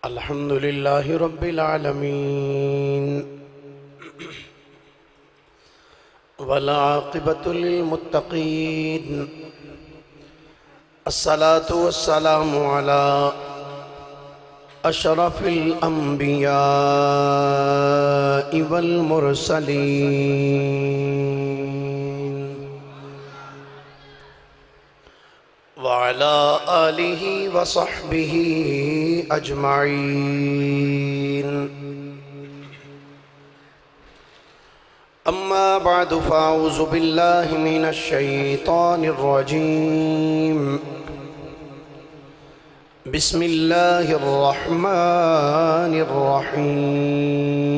الحمدللہ رب العالمین والعاقبۃ للمتقین الصلاة والسلام علی اشرف الانبیاء والمرسلین وعلى آلہ وصحبہ اجمعین اما بعد فاعوذ باللہ من الشیطان الرجیم بسم اللہ الرحمن الرحیم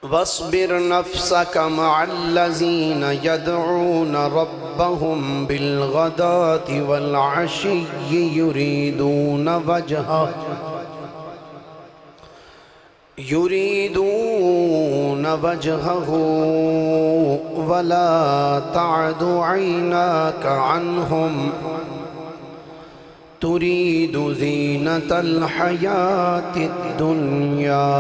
واصبر نفسك مع الذين يدعون ربهم بالغداة والعشي يريدون وجهه ولا تعد عيناك عنهم تريد زينة الحياة الدنيا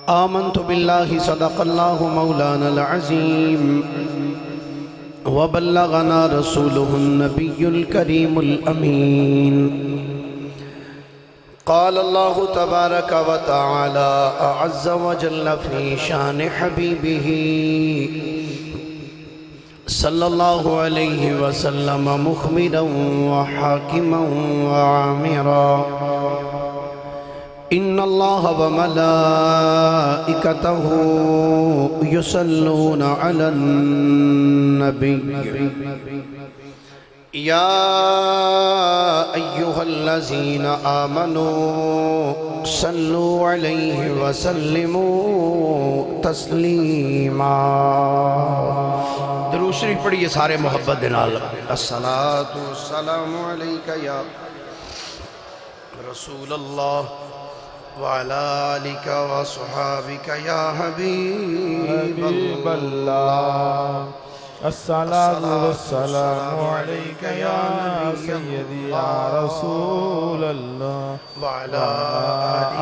آمنت بالله صدق الله مولانا العظيم وبلغنا رسوله النبي الكريم الأمين قال الله تبارك وتعالى أعز وجل في شان حبيبه صلى الله عليه وسلم مخبرا وحاكما وعامرا إن الله وملائكته يصلون على النبي يا أيها الذين آمنوا صلوا عليه وسلموا تسلیما درود شریف پڑھیے سارے محبت دنال الصلاة والسلام علیکہ یا رسول اللہ وعلى آلك وصحابك يا حبيب الله الصلاة والسلام عليك يا سيدي يا رسول الله وعلى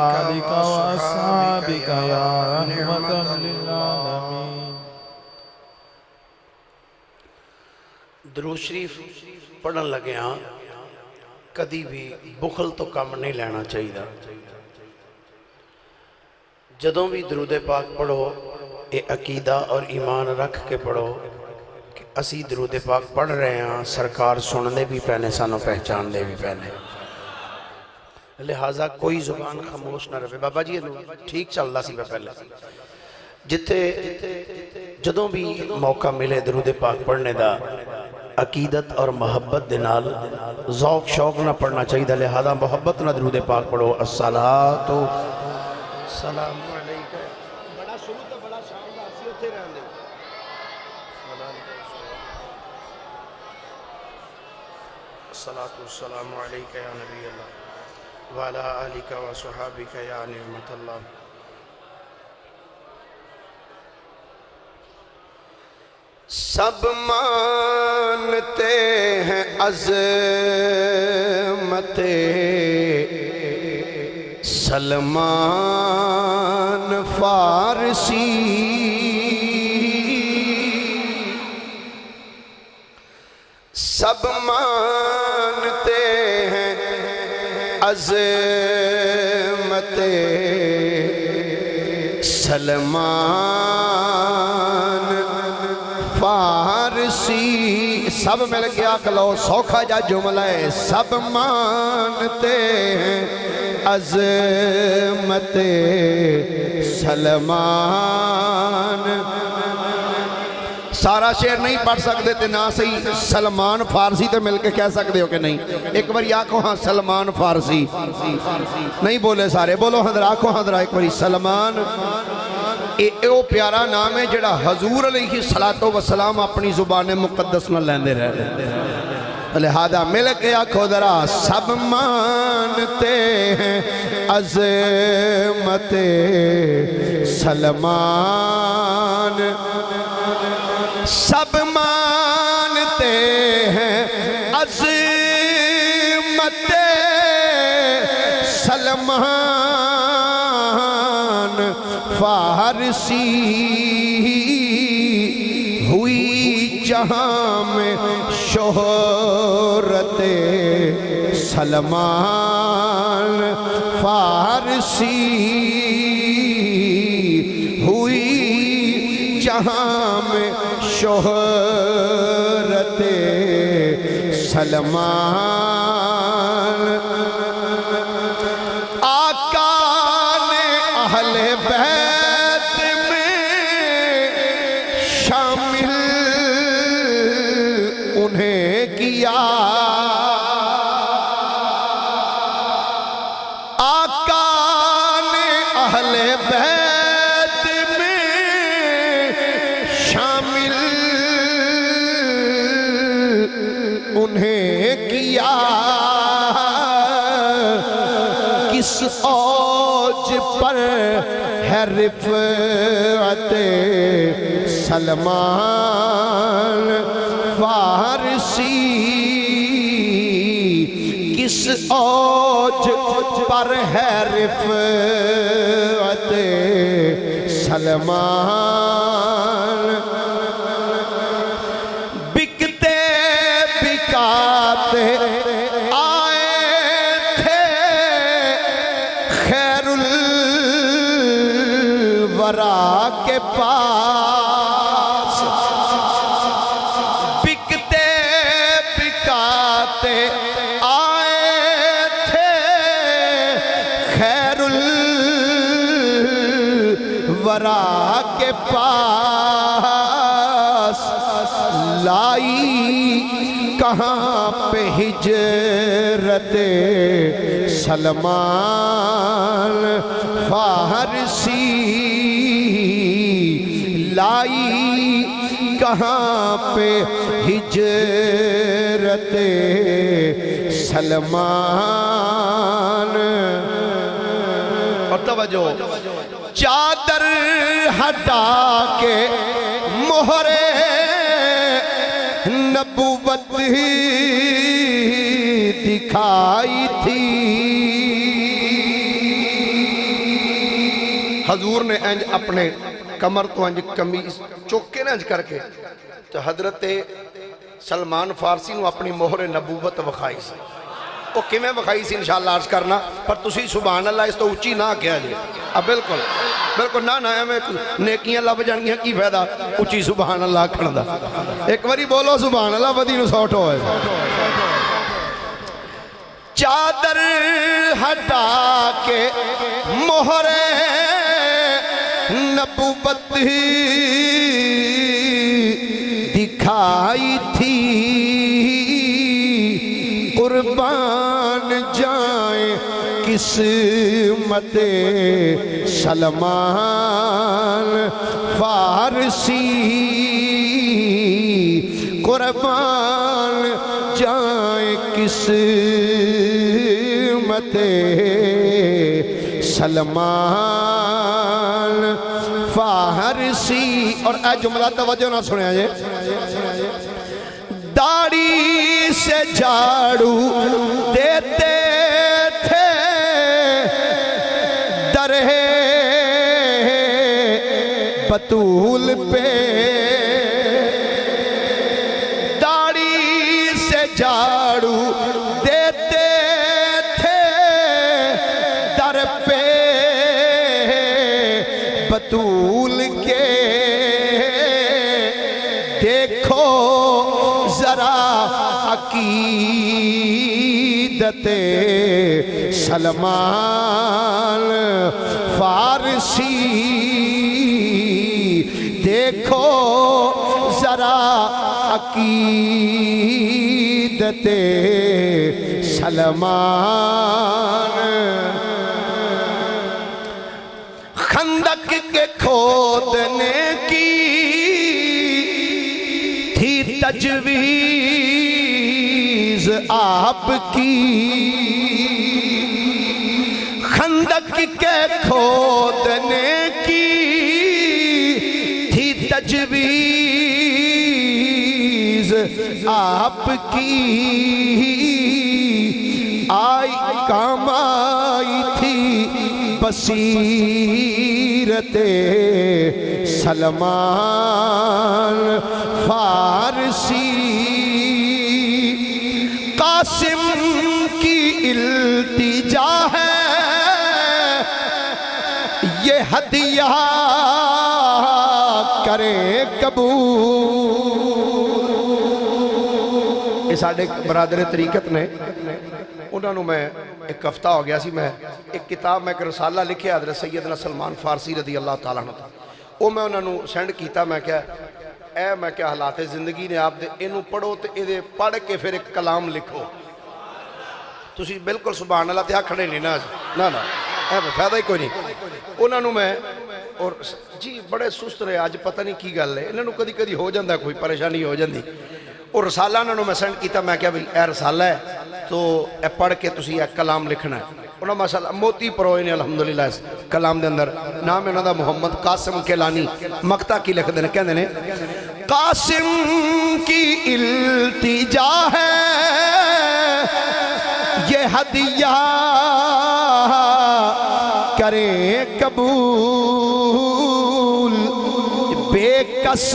آلك وأصحابك يا رحمة للعالمين درود شریف پڑھن لگے ہاں کدی بھی بخل تو کم نہیں لینا چاہیے جدوں بھی درود پاک پڑھو اے عقیدہ اور ایمان رکھ کے پڑھو کہ اسی درود پاک پڑھ رہے ہیں سرکار سننے بھی پہنے سانوں پہچان دے بھی پہنے لہٰذا کوئی زبان خاموش نہ رہے بابا جی ٹھیک چل رہا سی پہلے جتے جدوں بھی موقع ملے درود پاک پڑھنے دا عقیدت اور محبت دنال ذوق شوق نہ پڑھنا چاہیے لہذا محبت نہ درود پاک پڑھو الصلاۃ والسلام علیکہ بڑا شروع تو بڑا شاندار سی اتھے رہن دے الصلاۃ والسلام علیکہ یا نبی اللہ وعلی آلک وصحابک یا نعمت اللہ سب مانتے ہیں عظمت سلمان فارسی سب مانتے ہیں عظمت سلمان فارسی سب مل گیا کلو سوکھا جا جملہ ہے سب مانتے ہیں عظمت سلمان سارا شعر نہیں پڑھ سکتے تھے نہ صحیح سلمان فارسی تے مل کے کہہ سکتے ہو کہ نہیں ایک بار یا کو ہاں سلمان فارسی نہیں بولے سارے بولو حضرہ کو حضرہ ایک بار سلمان او پیارا نام ہے جڑا حضور علیہ السلام اپنی زبان مقدس نہ لیندے رہے لہذا مل کے آنکھو ذرا سب مانتے ہیں عظمت سلمان سب مانتے ہیں عظمت سلمان فارسی ہوئی جہاں میں شہرت سلمان فارسی ہوئی جہاں میں شہرت سلمان آقا نے اہل بیت میں شامل انہیں کیا آقا نے اہل بیت میں شامل انہیں کیا کس اوج پر ہے رفعت سلمان فارسی کس اوج پر ہے رفعت سلمان بکتے بکاتے آئے تھے خیر الورا کے پاس بکتے بکاتے آئے تھے خیر الورا کے پاس لائی کہاں پہ ہجرت سلمان فارسی لائی کہاں پہ ہجرت سلمان اور توجہ چادر ہٹا کے مہر نبوت دکھائی تھی حضور نے انج اپنے کمر تو انج کمیز چوکے نہ انج کر کے تو حضرت سلمان فارسی نو اپنی مہر نبوت وکھائی سی وہ کیویں وکھائی سی انشاءاللہ عرض کرنا پر تسی سبحان اللہ اس تو اونچی نہ کیا جی بالکل بالکل نہ میں نیکیاں لب جانگیاں کی فائدہ اونچی سبحان اللہ کھڑا ایک باری بولو سبحان اللہ بدی نو سوٹ ہوئے چادر ہٹا کے مہر نبوت دکھائی تھی قربان جائیں قسمت سلمان فارسی قربان جائیں قسمت سلمان فارسی اور اے جملہ توجہ نہ سنیا جے داڑھی سے جھاڑو دیتے تھے درہ بطول پہ داڑھی سے جھاڑو دیتے تھے در پہ بطول کے دیکھو ذرا عقیدت سلمان فارسی دیکھو ذرا عقیدت سلمان خندق کے کھودنے کی تھی تجویز آپ کی خندق کھندک کے کھودنے کی تھی تجویز آپ کی، آئی کام آئی تھی بصیرت سلمان فارسی۔ قاسم کی التجا ہے یہ ہدیہ کرے قبول۔ یہ ساڑھے برادر طریقت نے، انہوں نے میں ایک ہفتہ ہو گیا سی، میں ایک کتاب میں ایک رسالہ لکھے حضرت سیدنا سلمان فارسی رضی اللہ تعالیٰ عنہ، وہ میں انہوں نے سینڈ کیتا، میں کیا میں کیا حالات زندگی نے آپ دے انہوں پڑھو تے ادھے پڑھ کے پھر ایک کلام لکھو۔ تسی بالکل سبحان اللہ تے کھڑے نہیں نا فائدہ ہی کوئی نہیں۔ انہوں نے میں اور جی بڑے سست رہے، آج پتہ نہیں کی گل ہے، انہوں نے کدی کدی ہو جاندہ کوئی پریشانی ہو جاندی، اور رسالہ انہوں نے میں سینڈ کیتا، میں کیا بھئی اے رسالہ ہے تو اے پڑھ کے تسی ایک کلام لکھنا ہے۔ انہوں نے ماشاءاللہ موتی پروئے نے الحمدللہ اس کلام دے اندر، نام انہوں دا محمد قاسم کیلانی، مقتہ کی لکھ دینے کہنے نے قاسم کی التجا ہے یہ ہدیہ کریں قبول، بے کس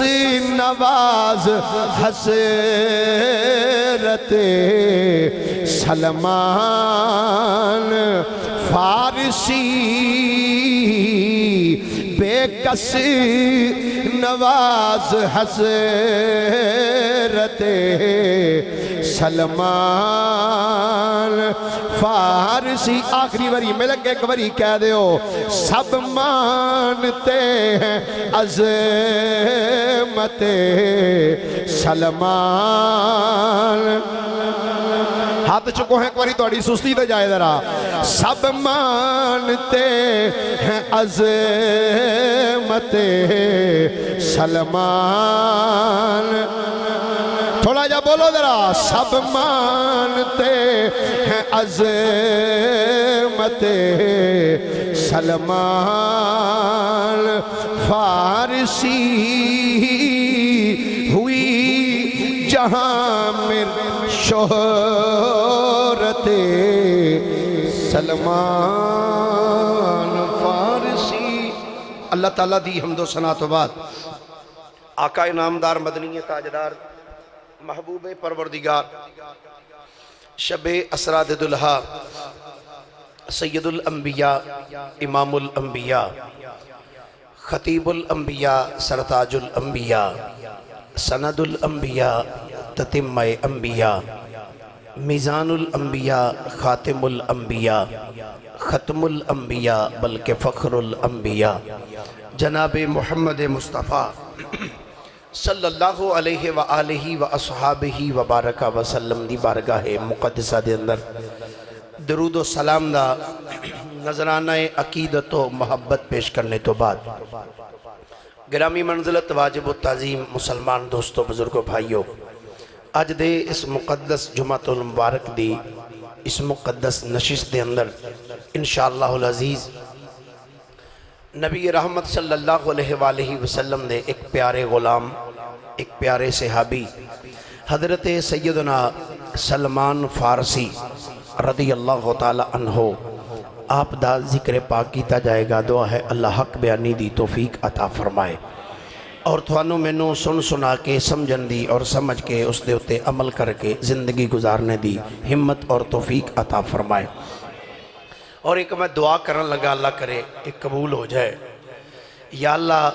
نواز حضرت سلمان فارسی، بے کس نواز حضرت سلمان فارسی۔ آخری وری ملک ایک وری کہہ دیو، سب مانتے ہیں عظمت سلمان۔ ہاتھ چکو ہیں ایک واری توڑی سستی تو جائے ذرا، سب مانتے ہیں عظمت سلمان۔ تھوڑا جا بولو ذرا، سب مانتے ہیں عظمت سلمان فارسی، ہوئی جہاں میں شہرت سلمان فارسی۔ اللہ تعالیٰ دی حمد و ثنا تو بعد آقا انعامدار مدنی تاجدار محبوب پروردگار شب اسراد دلہا سید الانبیاء امام الانبیاء خطیب الانبیاء سرتاج الانبیاء سند الانبیاء تتمہ انبیاء میزان الانبیاء خاتم الانبیاء ختم الانبیاء بلکہ فخر الانبیاء جناب محمد مصطفیٰ صلی اللہ علیہ وآلہ وآصحابہ وبارکہ وسلم دی بارگاہ مقدسہ دے اندر درود و سلام دا نظرانہ عقیدت و محبت پیش کرنے تو بعد گرامی منزلت واجب و تعظیم مسلمان دوستو بزرگو بھائیو، آج دے اس مقدس جمعۃ المبارک دی اس مقدس نشست دے اندر انشاءاللہ العزیز نبی رحمت صلی اللہ علیہ وآلہ وسلم دے ایک پیارے غلام، ایک پیارے صحابی حضرت سیدنا سلمان فارسی رضی اللہ تعالی عنہ آپ دا ذکر پاک کیتا جائے گا۔ دعا ہے اللہ حق بیانی دی توفیق عطا فرمائے اور تھوانوں میں نو سن سنا کے سمجھن دی اور سمجھ کے اس دے اتے عمل کر کے زندگی گزارنے دی ہمت اور توفیق عطا فرمائے۔ اور ایک میں دعا کرن لگا، اللہ کرے کہ قبول ہو جائے۔ یا اللہ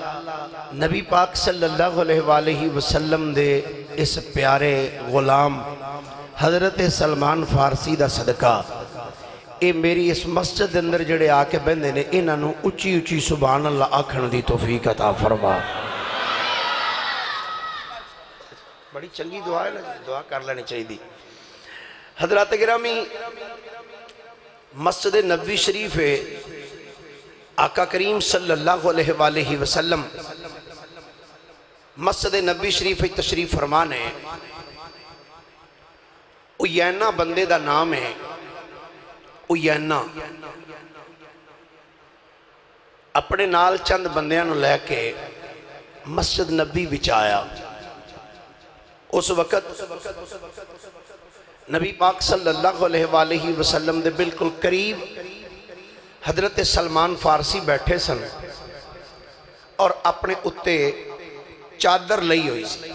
نبی پاک صلی اللہ علیہ وآلہ وسلم دے اس پیارے غلام حضرت سلمان فارسی دا صدقہ اے میری اس مسجد اندر جڑے آکے بندے نے انہوں اچھی اچھی سبحان اللہ آکھن دی توفیق عطا فرما۔ بڑی چنگی دعا ہے نا، دعا کر لینی چاہیے دی۔ حضرات گرامی، مسجد نبوی شریف ہے، آقا کریم صلی اللہ علیہ وآلہ وسلم مسجد نبوی شریف تشریف فرمان ہے۔ اویینہ بندے دا نام ہے، اویینہ اپنے نال چند بندیاں نو لے کے مسجد نبی وچ آیا۔ اس وقت نبی پاک صلی اللہ علیہ وآلہ وسلم دے بالکل قریب حضرت سلمان فارسی بیٹھے سن اور اپنے اتے چادر لئی ہوئی سی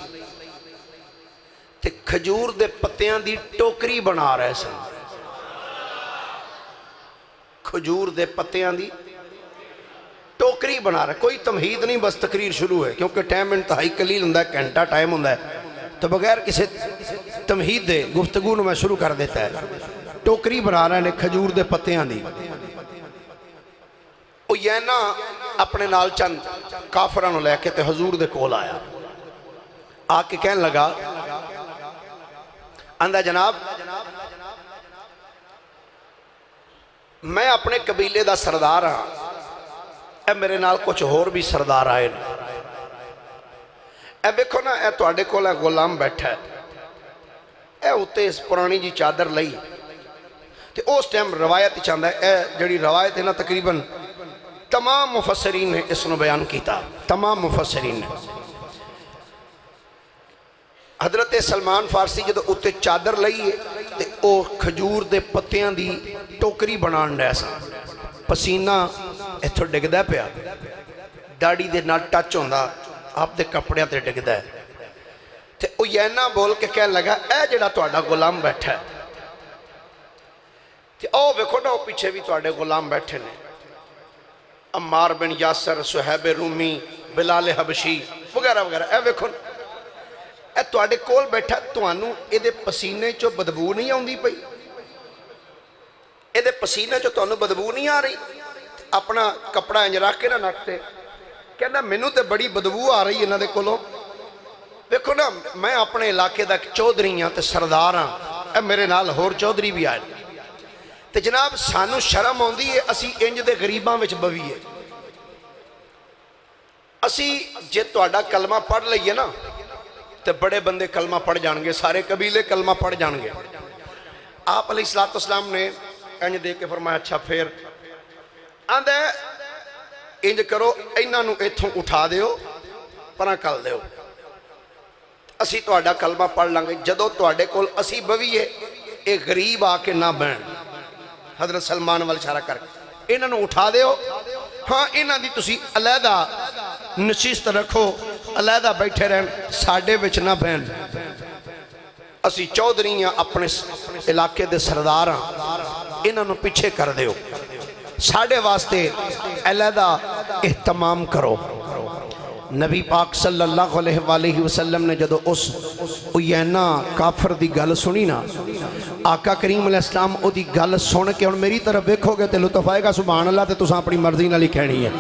تے کھجور دے پتیاں دی ٹوکری بنا رہے سن۔ کھجور دے پتیاں دی ٹوکری بنا رہے، کوئی تمہید نہیں، بس تقریر شروع ہے کیونکہ ٹائم انتہائی قلیل ہوندا ہے، گھنٹہ ٹائم ہوندا ہے، تو بغیر کسی تمہید دے گفتگو نو میں شروع کر دیتا ہے۔ ٹوکری بنا رہے ہیں کھجور دے پتیاں دی۔ او یینا اپنے نال چند کافراں نو لے کے تے حضور دے کول آیا، آ کے کہنے لگا، آندا جناب میں اپنے قبیلے دا سردار ہاں، اے میرے نال کچھ اور بھی سردار آئے نے، اے دیکھو نا اے تواڈے کول اے غلام بیٹھا ہے، اے اتے اس پرانی جی چادر لئی تے اس ٹائم روایت چاہتا ہے، اے جڑی روایت ہے نا تقریباً تمام مفسرین نے اس نے بیان کیتا، تمام مفسرین نے۔ حضرت سلمان فارسی جدو اتے چادر لئیے تے او کھجور دے پتیاں دی ٹوکری بنان ڈے سا، پسینہ ایتھو ڈگدہ پیا، ڈاڑی دے نہ ٹچ ہوندا، آپ دے کپڑے تے ڈگدہ ہے تے او یینا بول کے کہنے لگا، اے جڑا تواڈا غلام بیٹھا ہے تے او ویکھو نا او پیچھے بھی تواڈے غلام بیٹھے نے، عمار بن یاسر، صہیب رومی، بلال حبشی وغیرہ وغیرہ، اے ویکھو اے تواڈے کول بیٹھا، توانوں اے دے پسینے چو بدبو نہیں آوندی پئی، اے دے پسینے چو توانوں بدبو نہیں آ رہی، اپنا کپڑا انج رکھ کے نہ نکتے، کہنا مینوں تے بڑی بدبو آ رہی ہے انہاں دے کولوں، دیکھو نا میں اپنے علاقے دا چودھری ہاں تے سردار ہاں، اے میرے نال ہور چودھری بھی آئے تے جناب سانو شرم آوندی ہے، اسی انج دے غریباں وچ بویے، اسی جے تواڈا کلمہ پڑھ لئیے نا تے بڑے بندے کلمہ پڑھ جانگے، سارے قبیلے کلمہ پڑھ جانگے۔ آپ علیہ السلام نے انج دے کے فرمایا اچھا پھر آندھے انج کرو، اینہ نو ایتھوں اٹھا دیو پرہ کل دیو، اسی تواڈا کلمہ پڑھ لانگے، جدو تواڈے کول اسی بویے ایک غریب آکے نہ بین، حضرت سلمان والشارہ کر اینہ نو اٹھا دیو، ہاں اینہ دی تسی علیدہ نشست رکھو، علیدہ بیٹھے رہن، ساڑھے وچ نہ بین، اسی چودھریاں اپنے علاقے دے سرداراں اینہ نو پیچھے کر دیو، ساڑھے واسطے علیدہ اہتمام کرو۔ نبی پاک صلی اللہ علیہ وآلہ وسلم نے جدو اس اوینا کافر دی گل سنی نا، آقا کریم علیہ السلام او دی گل سن کے ان میری طرف دیکھو گے تے لطف آئے گا سبحان اللہ تے تساں اپنی مرضی نہ لکھینی ہے۔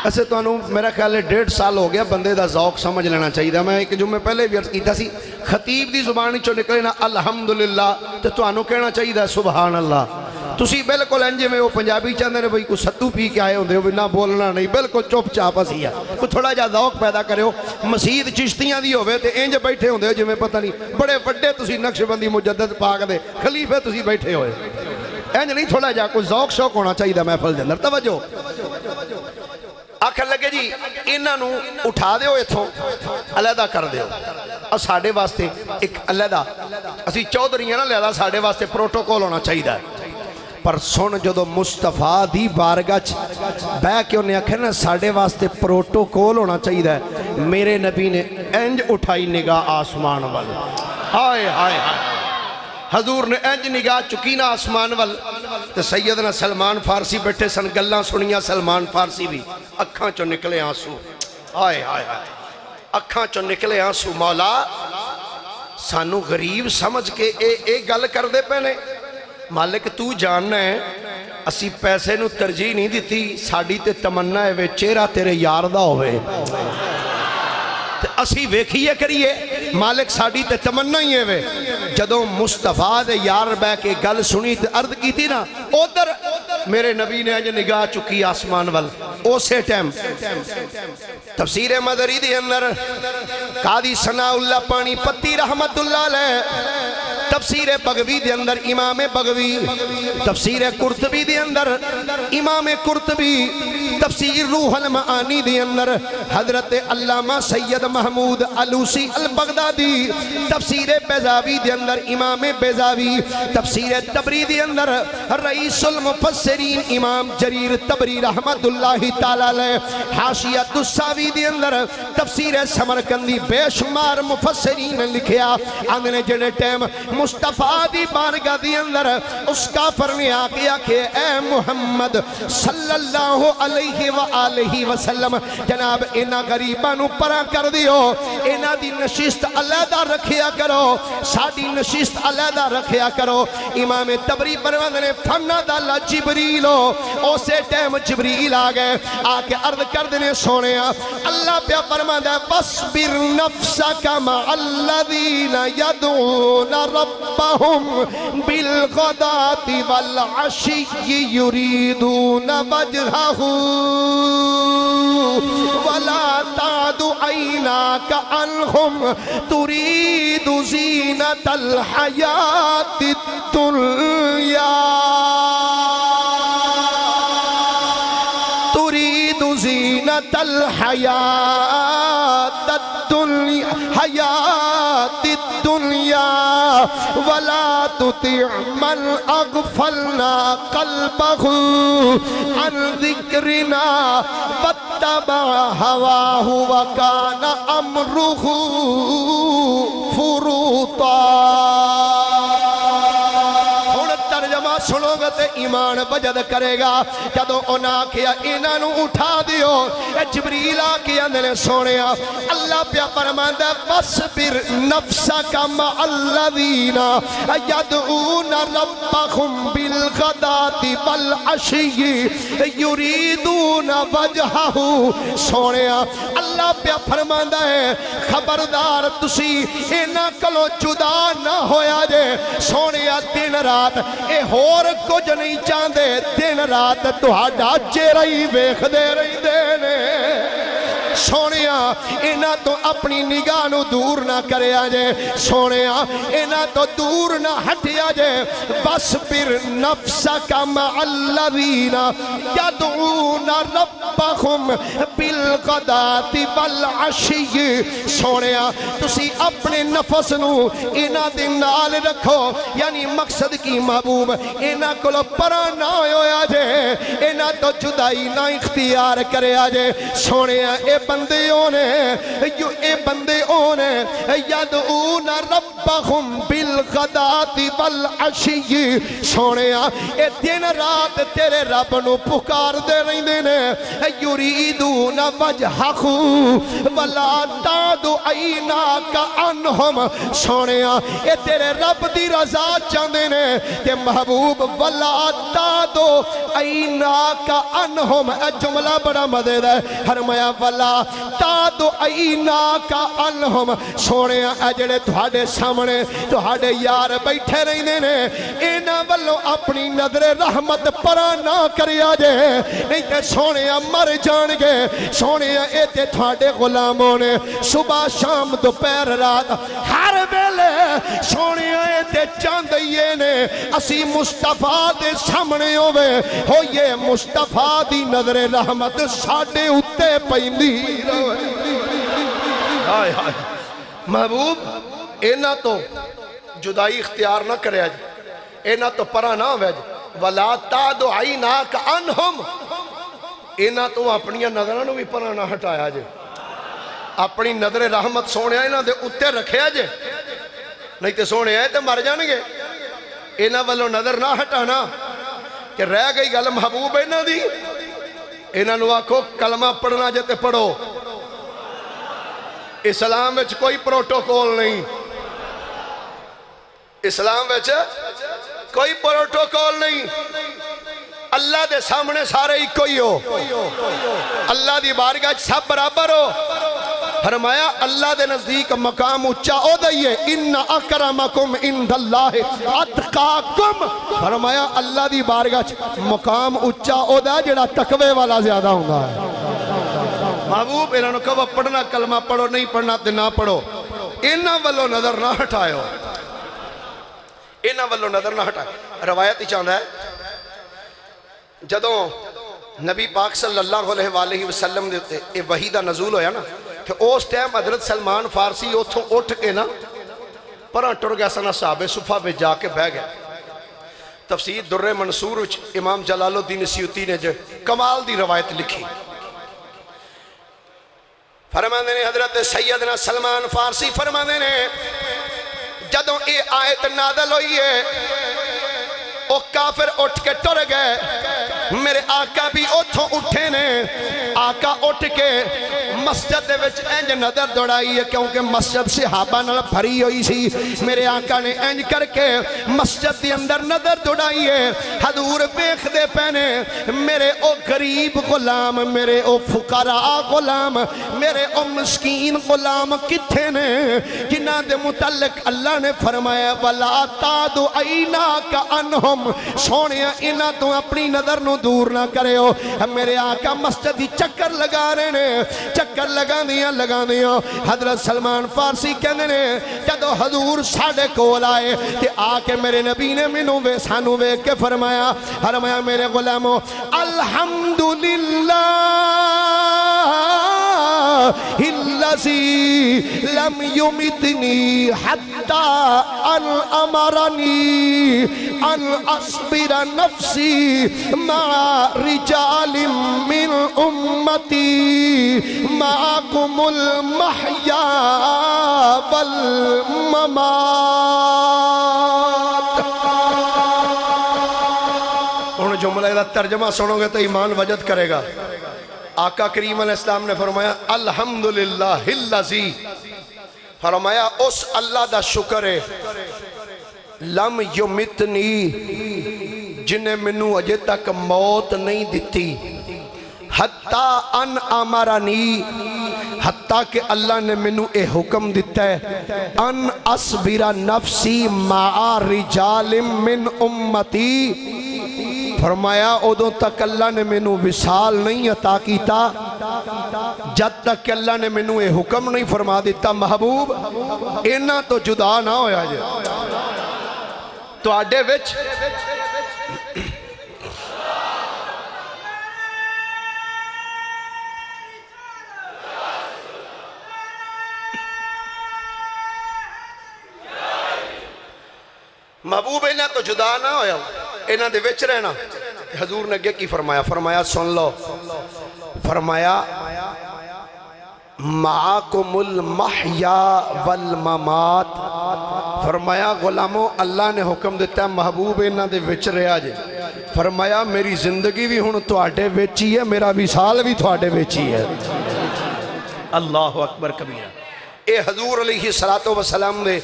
ایسے تو انہوں میرا خیال ہے 1.5 سال ہو گیا بندے دا ذوق سمجھ لینا چاہیے، میں ایک جمعے پہلے بھی عرض کیتا سی، خطیب دی زبانی چو نکلے نا الحمدللہ تے تو انہوں کہنا چاہیے سبحان اللہ، تسی بالکل انجے میں وہ پنجابی چاہتے ہیں بھئی کوئی ستو پی کے آئے ہوندے ہو نہ بولنا نہیں، بالکل چپ چاپ اسی ہے، کوئی تھوڑا جا ذوق پیدا کرے ہو، مسجد چشتیاں دی ہوئے تے انج بیٹھے ہوندے ہو جو میں پتہ نہیں، بڑے وڈے تسی نقش بندی مجدد پاک دے خلیفے تسی بیٹھے ہوئے، انج نہیں تھوڑا جا کوئی ذوق شوق ہونا چاہیے محفل دے اندر، توجہ آکھر لگے جی انہاں نو اٹھا دیو ایتھوں علیحدہ کر دیو، اور ساڑھے واسطے ایک علیحدہ اسی چودھریاں نہ لہذا ساڑھے واسطے پروٹوکول ہونا چاہیے، پر سن جدو مصطفیٰ دی بارگاہ بے کے انہیں آکھے نا ساڑھے واسطے پروٹوکول ہونا چاہیے، میرے نبی نے انج اٹھائی نگاہ آسمان وال، ہائے ہائے ہائے، حضور نے انج نگاہ چکی نا آسمان وال، تو سیدنا سلمان فارسی بیٹھے سن گلاں سنیا، سلمان فارسی بھی اکھاں چو نکلے آنسو، ہائے ہائے ہائے، اکھاں چو نکلے آنسو، مولا سانو غریب سمجھ کے اے گل کر دے پہنے، مالک تو جاننا ہے اسی پیسے نو ترجیح نہیں دیتی، ساڑی تے تمنا ہے وے چہرہ تیرے یار دا ہوئے، اسی ویکھیے کریے مالک ساڑی تے تمنا ہی ہے وے، جدوں مصطفیٰ دے یار بے کے گل سنی تے عرض کی تھی نا، ادھر میرے نبی نے اج نگاہ چکی آسمان وال، اوسے ٹائم تفسیر مدری دی اندر قاضی ثناء اللہ پانی پتی رحمت اللہ علیہ، تفسیر بغوی دے اندر امام بغوی، تفسیر قرطبی دے اندر امام قرطبی، تفسیر روح المعانی دے اندر حضرت علامہ سید محمود علوسی البغدادی تفسیر بیضاوی دے اندر امام بیضاوی تفسیر تبری دے اندر رئیس المفسرین امام جریر تبری رحمت اللہ تعالی علیہ حاشیۃ الساوی دے اندر تفسیر سمرقندی بے شمار مفسرین لکھیا آنگنے جڑے ٹیم مصطفیٰ دی بارگاہ دی اندر اس کافر نے آکیا کہ اے محمد صلی اللہ علیہ وآلہ وسلم جناب اینا غریبانو پرا کر دیو اینا دی نشست علیحدہ رکھیا کرو ساڑی نشست علیحدہ رکھیا کرو امام تبری پروند نے فناد اللہ جبریلو اسے ٹیم جبریل آگئے آکے عرض کر دینے سونے اللہ پہ فرماتا ہے وَاصْبِرْ نَفْسَكَ مَعَ الَّذِينَ يَدْعُونَ رَبَّهُمْ بِالْغَدَاةِ وَالْعَشِيِّ يُرِيدُونَ وَجْهَهُ وَلَا تَعْدُ عَيْنَاكَ عَنْهُمْ تُرِيدُ زِينَةَ الْحَيَاةِ الدُّنْيَا زینت الحیات الدنیا ولا تطع من اغفلنا قلبه عن ذکرنا واتبع هواه وكان امره فرطا سنو گا تے ایمان بجد کرے گا جدو انہاں کیا انہاں اٹھا دیو جبریل آکیا اندھنے سونے اللہ پیا فرماندہ وَاصْبِرْ نَفْسَكَ مَعَ الَّذِينَ يَدْعُونَ رَبَّهُمْ بِالْغَدَاةِ وَالْعَشِيِّ يُرِيدُونَ وَجْهَهُ سونے اللہ پیا فرماندہ ہے خبردار تسی انہاں کلو جدا نہ ہویا جے سونے دن رات اے اور کچھ نہیں چاندے دن رات تہاڈا چہرہ ہی ویکھ دے رہی دینے سونیا اینا تو اپنی نگاہ نو دور نہ کرے آجے سونیا اینا تو دور نہ ہٹے آجے وَاصْبِرْ نَفْسَكَ مَعَ الَّذِينَ يَدْعُونَ رَبَّهُمْ بِالْغَدَاةِ وَالْعَشِيِّ سونیا تسی اپنے نفس نو اینا دن نال رکھو یعنی مقصد کی محبوب اینا کلو پرا نہ ہوئے آجے اینا تو جدائی نہ اختیار کرے آجے سونیا اے بندیوں نے یدعون ربهم بالغداة والعشی سونیا اے دن رات تیرے رب نو پکار دے رہی دینے یریدون وجہہ ولا تعد عیناک عنہم سونیا اے تیرے رب دی رضا چاندے نے کہ محبوب ولا تعد عیناک عنہم اے جملہ بڑا مدد ہے فرمایا ولا تعد عیناک عنہم سونیا اے جڑے تہاڈے سامنے تہاڈے یار بیٹھے رہندے نے انہاں والوں اپنی نظر رحمت پرا نہ کریا جے نہیں تے سونیا مر جان گے سونیا اے تے تہاڈے غلاموں نے صبح شام دوپہر رات ہر ویلے سونیا اے تے چاندئیے نے اسی مصطفیٰ دے سامنے ہوئے ہوئے مصطفیٰ دی نظر رحمت ساڑھے اتے پہندی محبوب اینا تو جدائی اختیار نہ کرے آج اینا تو پرا نہ ہوئے وَلَا تَعْدُ عَيْنَاكَ عَنْهُمْ اینا تو اپنی نظرانوں بھی پرا نہ ہٹایا جے اپنی نظر رحمت سونے اینا دے اتے رکھے آجے نہیں تے سونے آئے تے مر جانگے اینا والوں نظر نہ ہٹانا کہ رہ گئی گل محبوب اینا دی اینا نو آکھو کلمہ پڑھنا جاتے پڑھو اسلام وچ کوئی پروٹوکول نہیں اسلام وچ کوئی پروٹوکول نہیں اللہ دے سامنے سارے ہی کوئی ہو اللہ دی بارگاہ سب برابر ہو فرمایا اللہ دے نزدیک مقام اچھا ہو دئیے ان اکرمکم عند اللہ اتقاکم فرمایا اللہ دی بارگاہ مقام اچھا ہو دا جڑا تقوی والا زیادہ ہوں گا محبوب انہوں نے کہا پڑھنا کلمہ پڑھو نہیں پڑھنا تے نہ پڑھو انہوں والوں نظر نہ ہٹائے ہو انہوں والوں نظر نہ ہٹائے روایت ہی چاہتا ہے جدوں نبی پاک صلی اللہ علیہ وآلہ وسلم دے تے اے وحی دا نزول ہویا نا کہ اس ٹائم حضرت سلمان فارسی اتھوں اٹھ کے نا پران ٹر گیا سنا صحابہ صفحہ پہ جا کے بہ گیا تفسیر در منصور وچ امام جلال الدین سیوطی نے جو کمال دی روایت لکھی فرمانے نے حضرت سیدنا سلمان فارسی فرمانے نے جدوں اے آیت نازل ہوئی ہے او کافر اٹھ کے ٹر گئے میرے آقا بھی اتھوں اٹھے نے آقا اٹھ کے مسجد دے وچ انج نظر دوڑائی ہے کیونکہ مسجد صحابہ نال بھری ہوئی سی میرے آقا نے انج کر کے مسجد دی اندر نظر دوڑائی ہے حضور بیخ دے پہنے میرے او غریب غلام میرے او فقراء غلام میرے او مسکین غلام کتھے نے جنہاں دے متعلق اللہ نے فرمایا وَلَا تَعْدُ عَيْنَاكَ عَنْهُمْ سونیا انہاں تو اپنی نظر نو دور نہ کرے ہو میرے آقا مسجد ہی چکر لگا رہے نے چکر لگا دیا حضرت سلمان فارسی کہنے نے جدو حضور ساڑھے کول آئے کہ آکے میرے نبی نے منو وے سانو وے کے فرمایا میرے غلامو الحمدللہ الذی لم یمتنی حتی ان امرنی ان اصبر نفسی مع رجال من امتی معکم المحیا والممات انہوں جملہ دا ترجمہ سنو گے تو ایمان وجد کرے گا آقا کریم علیہ السلام نے فرمایا الحمدللہ الذی فرمایا اس اللہ دا شکر ہے لم یمتنی جنہیں منو اجے تک موت نہیں دیتی حتیٰ ان امرنی حتیٰ کہ اللہ نے منو اے حکم دیتا ہے ان اصبر نفسی مع رجال من امتی فرمایا ادوں تک اللہ نے منو وصال نہیں عطا کیتا جب تک کہ اللہ نے منو اے حکم نہیں فرما دیتا محبوب اینا تو جدا نہ ہویا جائے تو آڈے وچ محبوب اینا تو جدا نہ ہویا اینا دے وچ رہنا حضور نے کی فرمایا فرمایا سن لو فرمایا معاکم المحیا والممات فرمایا غلامو اللہ نے حکم دیتا ہے محبوب اینا دے وچ رہا جے فرمایا میری زندگی بھی ہن تواڈے وچ ہی ہے میرا وصال بھی تواڈے وچ ہی ہے اللہ اکبر کبیرہ اے حضور علیہ السلام دے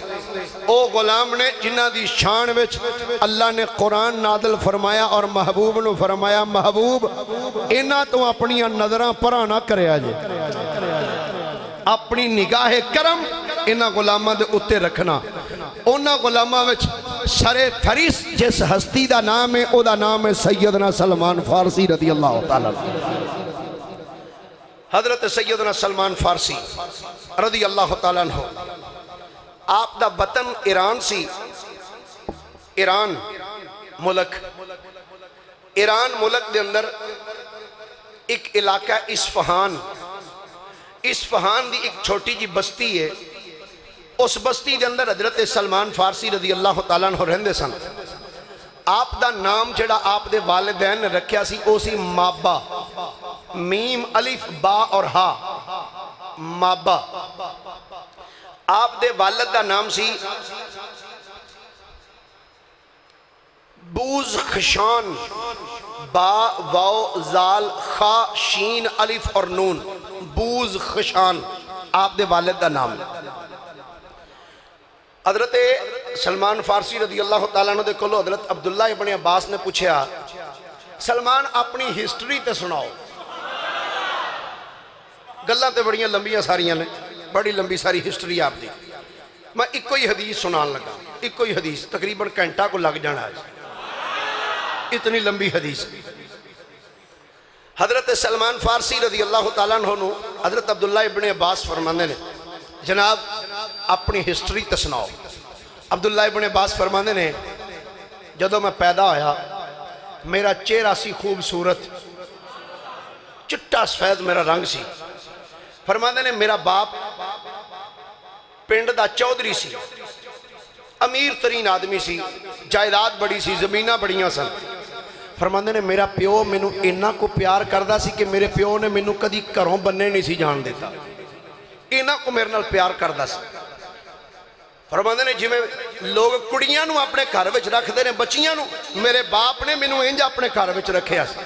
او غلام نے جنہ دی شان وچ اللہ نے قرآن نازل فرمایا اور محبوب نو فرمایا محبوب اینا تو اپنی نظرہ پرا نہ کرے آجے اپنی نگاہ کرم اینا غلامہ دے اتے رکھنا اونا غلامہ وچ سرے تھریس جس ہستی دا نام ہے او دا نام ہے سیدنا سلمان فارسی رضی اللہ تعالیٰ حضرت سیدنا سلمان فارسی رضی اللہ تعالیٰ عنہ آپ دا وطن ایران سی ایران ملک دے اندر ایک علاقہ اسفہان دی ایک چھوٹی جی بستی ہے اس بستی دے اندر حضرت سلمان فارسی رضی اللہ تعالیٰ عنہ رہندے سن آپ دا نام جڑا آپ دے والدین نے رکھیا سی او سی مابا میم الف با اور ہا مابا آپ دے والد دا نام سی بوز خشان با واو زال خا شین الف اور نون بوز خشان آپ دے والد دا نام حضرت سلمان فارسی رضی اللہ تعالیٰ عنہ دے کولو حضرت عبداللہ ابن عباس نے پوچھیا سلمان اپنی ہسٹری تے سناؤ گلہ تے بڑیاں لمبیاں ساریاں نے بڑی لمبی ساری ہسٹری آپ دی میں ایک کوئی حدیث سنان لگا ایک کوئی حدیث تقریباً گھنٹہ کو لگ جانا ہے اتنی لمبی حدیث حضرت سلمان فارسی رضی اللہ تعالیٰ عنہ حضرت عبداللہ ابن عباس فرمانے نے جناب اپنی ہسٹری تے سناؤ عبداللہ ابن عباس فرمانے نے جدو میں پیدا ہویا میرا چہرہ سی خوبصورت چٹا سفید میرا رنگ سی. فرماندے نے میرا باپ پنڈ دا چودھری سی, امیر ترین آدمی سی, جائیداد بڑی سی, زمیناں بڑیاں سن. فرماندے نے میرا پیو مینوں اینا کو پیار کردا سی کہ میرے پیو نے مینوں کدی گھروں بننے نہیں سی جان دیتا, اینا کو میرے نال پیار کردا سی. فرماندے نے جویں لوگ کڑیاں نو اپنے گھر وچ رکھدے نے بچیاں نو, میرے باپ نے مینوں انج اپنے گھر وچ رکھیا سی,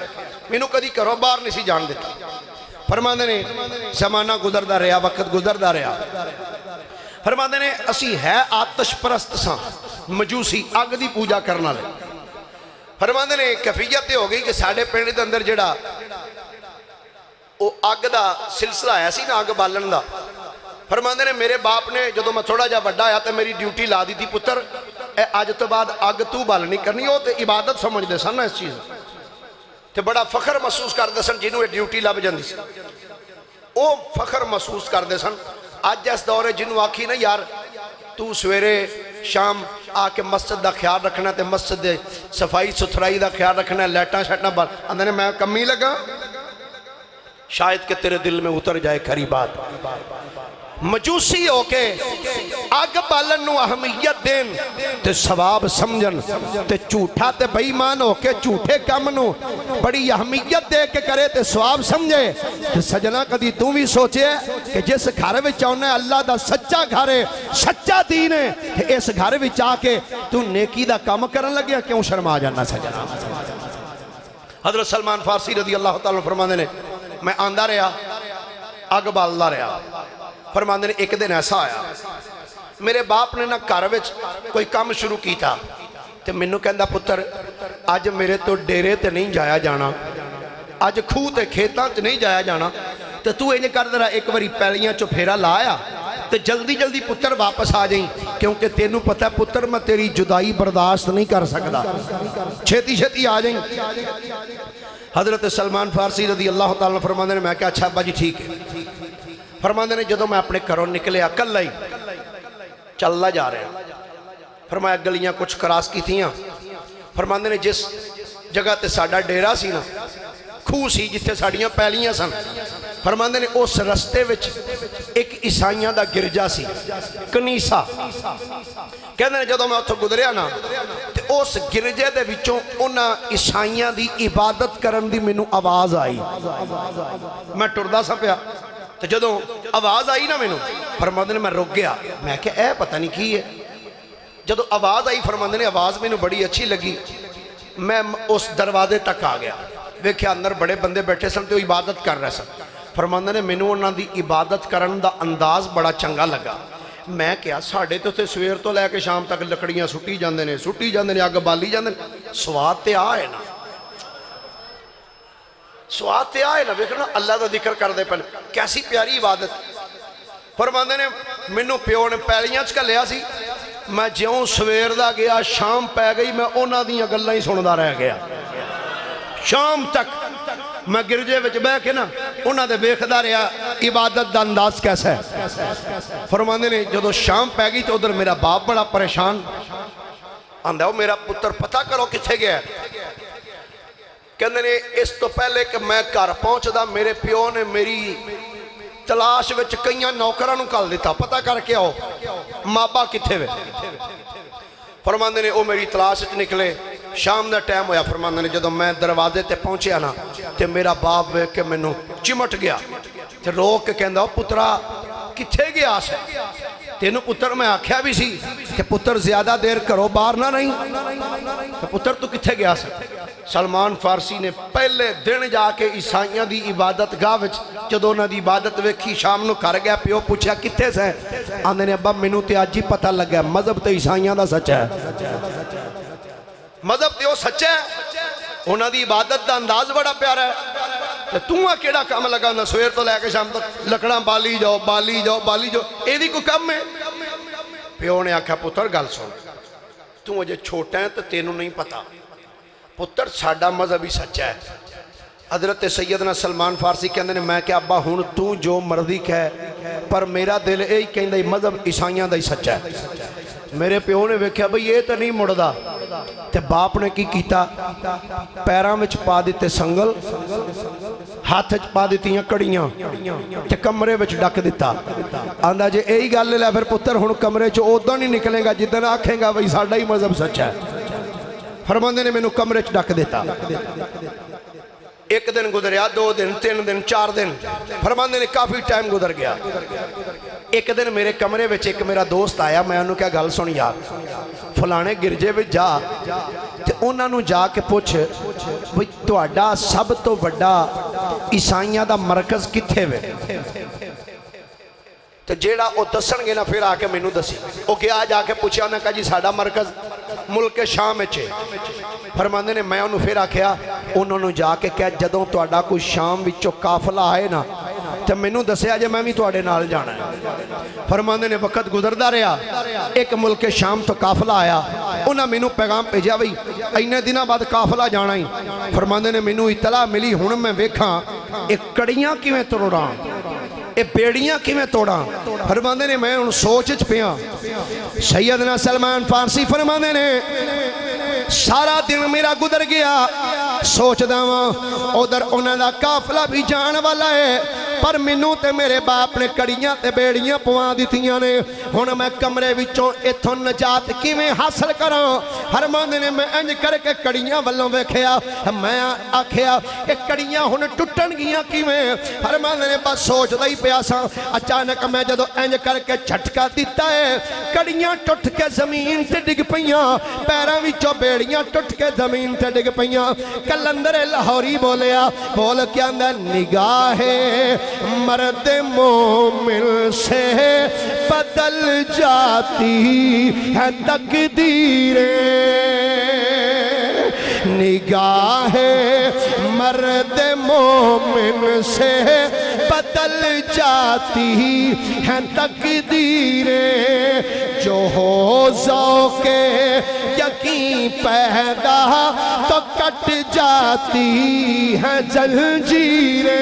مینوں کدی گھروں باہر نہیں سی جان دیتا. فرماندے نے زمانہ گزردا رہیا, وقت گزردا رہیا. فرماندے نے اسی ہے آتش پرست ساں, مجوسی, اگ دی پوجا کرن والے. فرماندے نے کیفیت ہو گئی کہ ساڈے پنڈ دے اندر جڑا او اگ دا سلسلہ آیا سی نا, اگ بالن دا. فرماندے نے میرے باپ نے جدوں میں تھوڑا جا وڈا آیا تے میری ڈیوٹی لا دی تھی, پتر اے اج تو بعد اگ تو بالنی کرنی. او تے عبادت سمجھدے سن نا اس چیز تے بڑا فخر محسوس کردے سن جنوں اے ڈیوٹی لب جاندی سی, او فخر محسوس کردے سن. اج اس دور جنوں آکھی نا یار تو سویرے شام آ کے مسجد دا خیال رکھنا تے مسجد دے صفائی ستھرائی دا خیال رکھنا, لائٹاں شٹاں بار اندر نے میں کمی لگا, شاید کہ تیرے دل میں اتر جائے کھری بات. مجوسی ہو کے اگ بالن نو اہمیت دین تے ثواب سمجھن تے جھوٹا تے بے ایمان ہو کے جھوٹے کام نو بڑی اہمیت دے کے کرے تے ثواب سمجھے. تے سجنا کدی تو بھی سوچے کہ جس گھر وچ آنا اللہ دا سچا گھر ہے, سچا دین ہے, تے اس گھر وچ آ کے تو نیکی دا کام کرن لگیا کیوں شرما جانا سجنا. حضرت سلمان فارسی رضی اللہ تعالیٰ فرماندے نے میں آندا رہا, اگ بالدا رہا. فرماندے نے ایک دن ایسا آیا میرے باپ نے نہ گھر وچ کوئی کام شروع کیتا تے مینوں کہندا پتر اج میرے تو ڈیرے تے نہیں جایا جانا, اج کھوہ تے کھیتاں تے نہیں جایا جانا, تے تو انج کر ذرا ایک واری پیلیاں چو پھیرا لایا تے جلدی جلدی پتر واپس آ جائیں, کیونکہ تینوں پتہ ہے پتر میں تیری جدائی برداشت نہیں کر سکدا, چھتی چھتی آ جائیں. حضرت سلمان فارسی رضی اللہ تعالیٰ فرماندے نے میں کہا اچھا ابا جی ٹھیک ہے. فرماندے نے جدوں میں اپنے گھروں نکلے اکلا ہی چلدا جا رہا, فرمایا گلیاں کچھ کراس کی تھیاں. فرماندے نے جس جگہ تے ساڈا ڈیرا سی نا, کھوہ سی جتھے ساڈیاں پیلیاں سن, فرماندے نے اس رستے وچ ایک عیسائیاں دا گرجا سی, کنیسا. کہندے نے جدوں میں اتھوں گزریا نا تے اس گرجے دے وچوں انہاں عیسائیاں دی عبادت کرن دی مینوں آواز آئی. میں ٹردا سا پیا تو جدوں آواز آئی نا مینوں, فرماندے نے میں رک گیا, میں کہ اے پتہ نہیں کی ہے. جدوں آواز آئی فرماندے نے آواز مینوں بڑی اچھی لگی, میں اس دروازے تک آ گیا, ویکھیا اندر بڑے بندے بیٹھے سن تے وہ عبادت کر رہے سن. فرماندے نے مینوں انہاں دی عبادت کرن دا انداز بڑا چنگا لگا. میں کہا ساڈے تے سویر تو لے کے شام تک لکڑیاں سٹی جاندے نے, اگ بالی جاندے نے, سواد تے آ ہے نا, سواد تے آئے نا, ویکھنا اللہ دا ذکر کر دے پہلے, کیسی پیاری عبادت. فرماندے نے مینوں پیو نے پیلیاں چ گھلیا سی, میں جیوں سویر دا گیا شام پہ گئی, میں انہاں دیاں گلاں ہی سندا رہ گیا شام تک. میں گرجے وچ بیٹھ کے نا انہاں دے ویکھدا رہیا عبادت دا انداز کیسا ہے. فرماندے نے جدوں شام پہ گئی تو ادھر میرا باپ بڑا پریشان, آندا او میرا پتر پتہ کرو کتھے گیا ہے. کہندے نے اس تو پہلے کہ میں گھر پہنچدا میرے پیو نے میری تلاش وچ کئیاں نوکراں نوں کل دیتا, پتہ کر کے آؤ مابا کتھے وے. فرماندے نے او میری تلاش وچ نکلے, شام دا ٹائم ہویا. فرماندے نے جدوں میں دروازے تے پہنچیا نا تے میرا باپ ویکھ کے مینوں چمٹ گیا تے روک کے کہندا او پترا کتھے گیا سے. تینوں پتر میں آکھیا بھی سی کہ پتر زیادہ دیر کرو باہر نہ نہیں, پتر تو کتھے گیا سے. سلمان فارسی نے پہلے دن جا کے عیسائیاں دی عبادت گاہ وچ جدوں انہاں دی عبادت ویکھی شام نو گھر گیا, پیو پوچھیا کتھے سے, آندے نے ابا مینوں تے اج ہی پتہ لگا مذہب تے عیسائیاں دا سچا ہے, مذہب تے او سچا ہے, انہاں دی عبادت دا انداز بڑا پیارا ہے. تے تو کیڑا کام لگا نہ سویر تو لے کے شام تک لکڑاں بالی جاؤ بالی جاؤ بالی جاؤ, اے دی کوئی کم ہے. پیو نے آکھیا پتر گل سن, تو اجے چھوٹا ہے تے تینوں نہیں پتا, پتر ساڈا مذہب ہی سچا ہے. حضرت سیدنا سلمان فارسی کہندے نے میں کہ ابا ہن تو جو مرضی کہے پر میرا دل یہی کہندا مذہب عیسائیاں دا ہی سچا ہے. میرے پیو نے ویکھیا بھئی یہ تو نہیں مڑدا تے باپ نے کی کیتا پیراں وچ پا دیتے سنگل ہاتھ وچ پا دیتیاں کڑیاں تے کمرے وچ ڈک دیتا آندا جے یہی گل لے پھر پتر ہن کمرے چ اوداں نہیں نکلے گا جدن آکھے گا بھئی ساڈا ہی مذہب سچ ہے فرماندے نے مینوں کمرے چ ڈک دیتا ایک دن گزریا 2 دن 3 دن 4 دن فرماندے نے کافی ٹائم گزر گیا ایک دن میرے کمرے وچ ایک میرا دوست آیا میں انہوں کیا گل سن یار فلانے گرجے وچ جا تے انہاں نوں جا کے پوچھ بھئی تہاڈا سب تو بڑا عیسائیاں دا مرکز کتھے وے تے جیڑا او دسن گے نا پھر آ کے مینوں دسی او گیا جا کے پوچھیا انہاں کہا جی ساڈا مرکز ملک شام وچ ہے فرماندے نے میں انہوں پھر آکھیا انہوں نے جا کے کہا جدوں تہاڈا کوئی شام وچوں قافلہ آئے نا تے مینوں دسیا جے میں بھی تہاڈے نال جانا ہے فرماندے نے وقت گزردا رہیا ایک ملک شام تو قافلہ آیا انہاں مینوں پیغام بھیجیا بھئی اینے دنوں بعد قافلہ جانا ہی فرماندے نے مینوں اطلاع ملی ہن میں ویکھاں ایک کڑیاں کیویں توڑاں اے بیڑیاں کیویں توڑاں فرماندے نے میں ہن سوچ وچ پیاں سیدنا سلمان فارسی فرماندے نے سارا دن میرا گزر گیا سوچ داواں ادھر انہاں دا قافلہ بھی جان والا ہے پر مینوں تے میرے باپ نے کڑیاں تے بیڑیاں پوا دتیاں نے ہن میں کمرے وچوں ایتھوں نجات کیویں حاصل کراں فرماندے نے میں انج کر کے کڑیاں والوں ویکھیا میں آکھیا اے کڑیاں ہن ٹٹن گیاں کیویں فرماندے نے بس سوچدا ہی پیا سا اچانک میں جدوں انج کر کے جھٹکا دتا ہے کڑیاں ٹٹ کے زمین تے ڈگ پیاں پیراں وچوں بیڑیاں ٹٹ کے زمین تے ڈگ پیاں کلندر لاہوری بولیا بول کے اندر نگاہ مرد مومن سے بدل جاتی ہے تقدیریں نگاہ مرد مومن سے بدل جاتی ہے تقدیریں جو ہو ذوق یقین پیدا تو کٹ جاتی ہے زنجیریں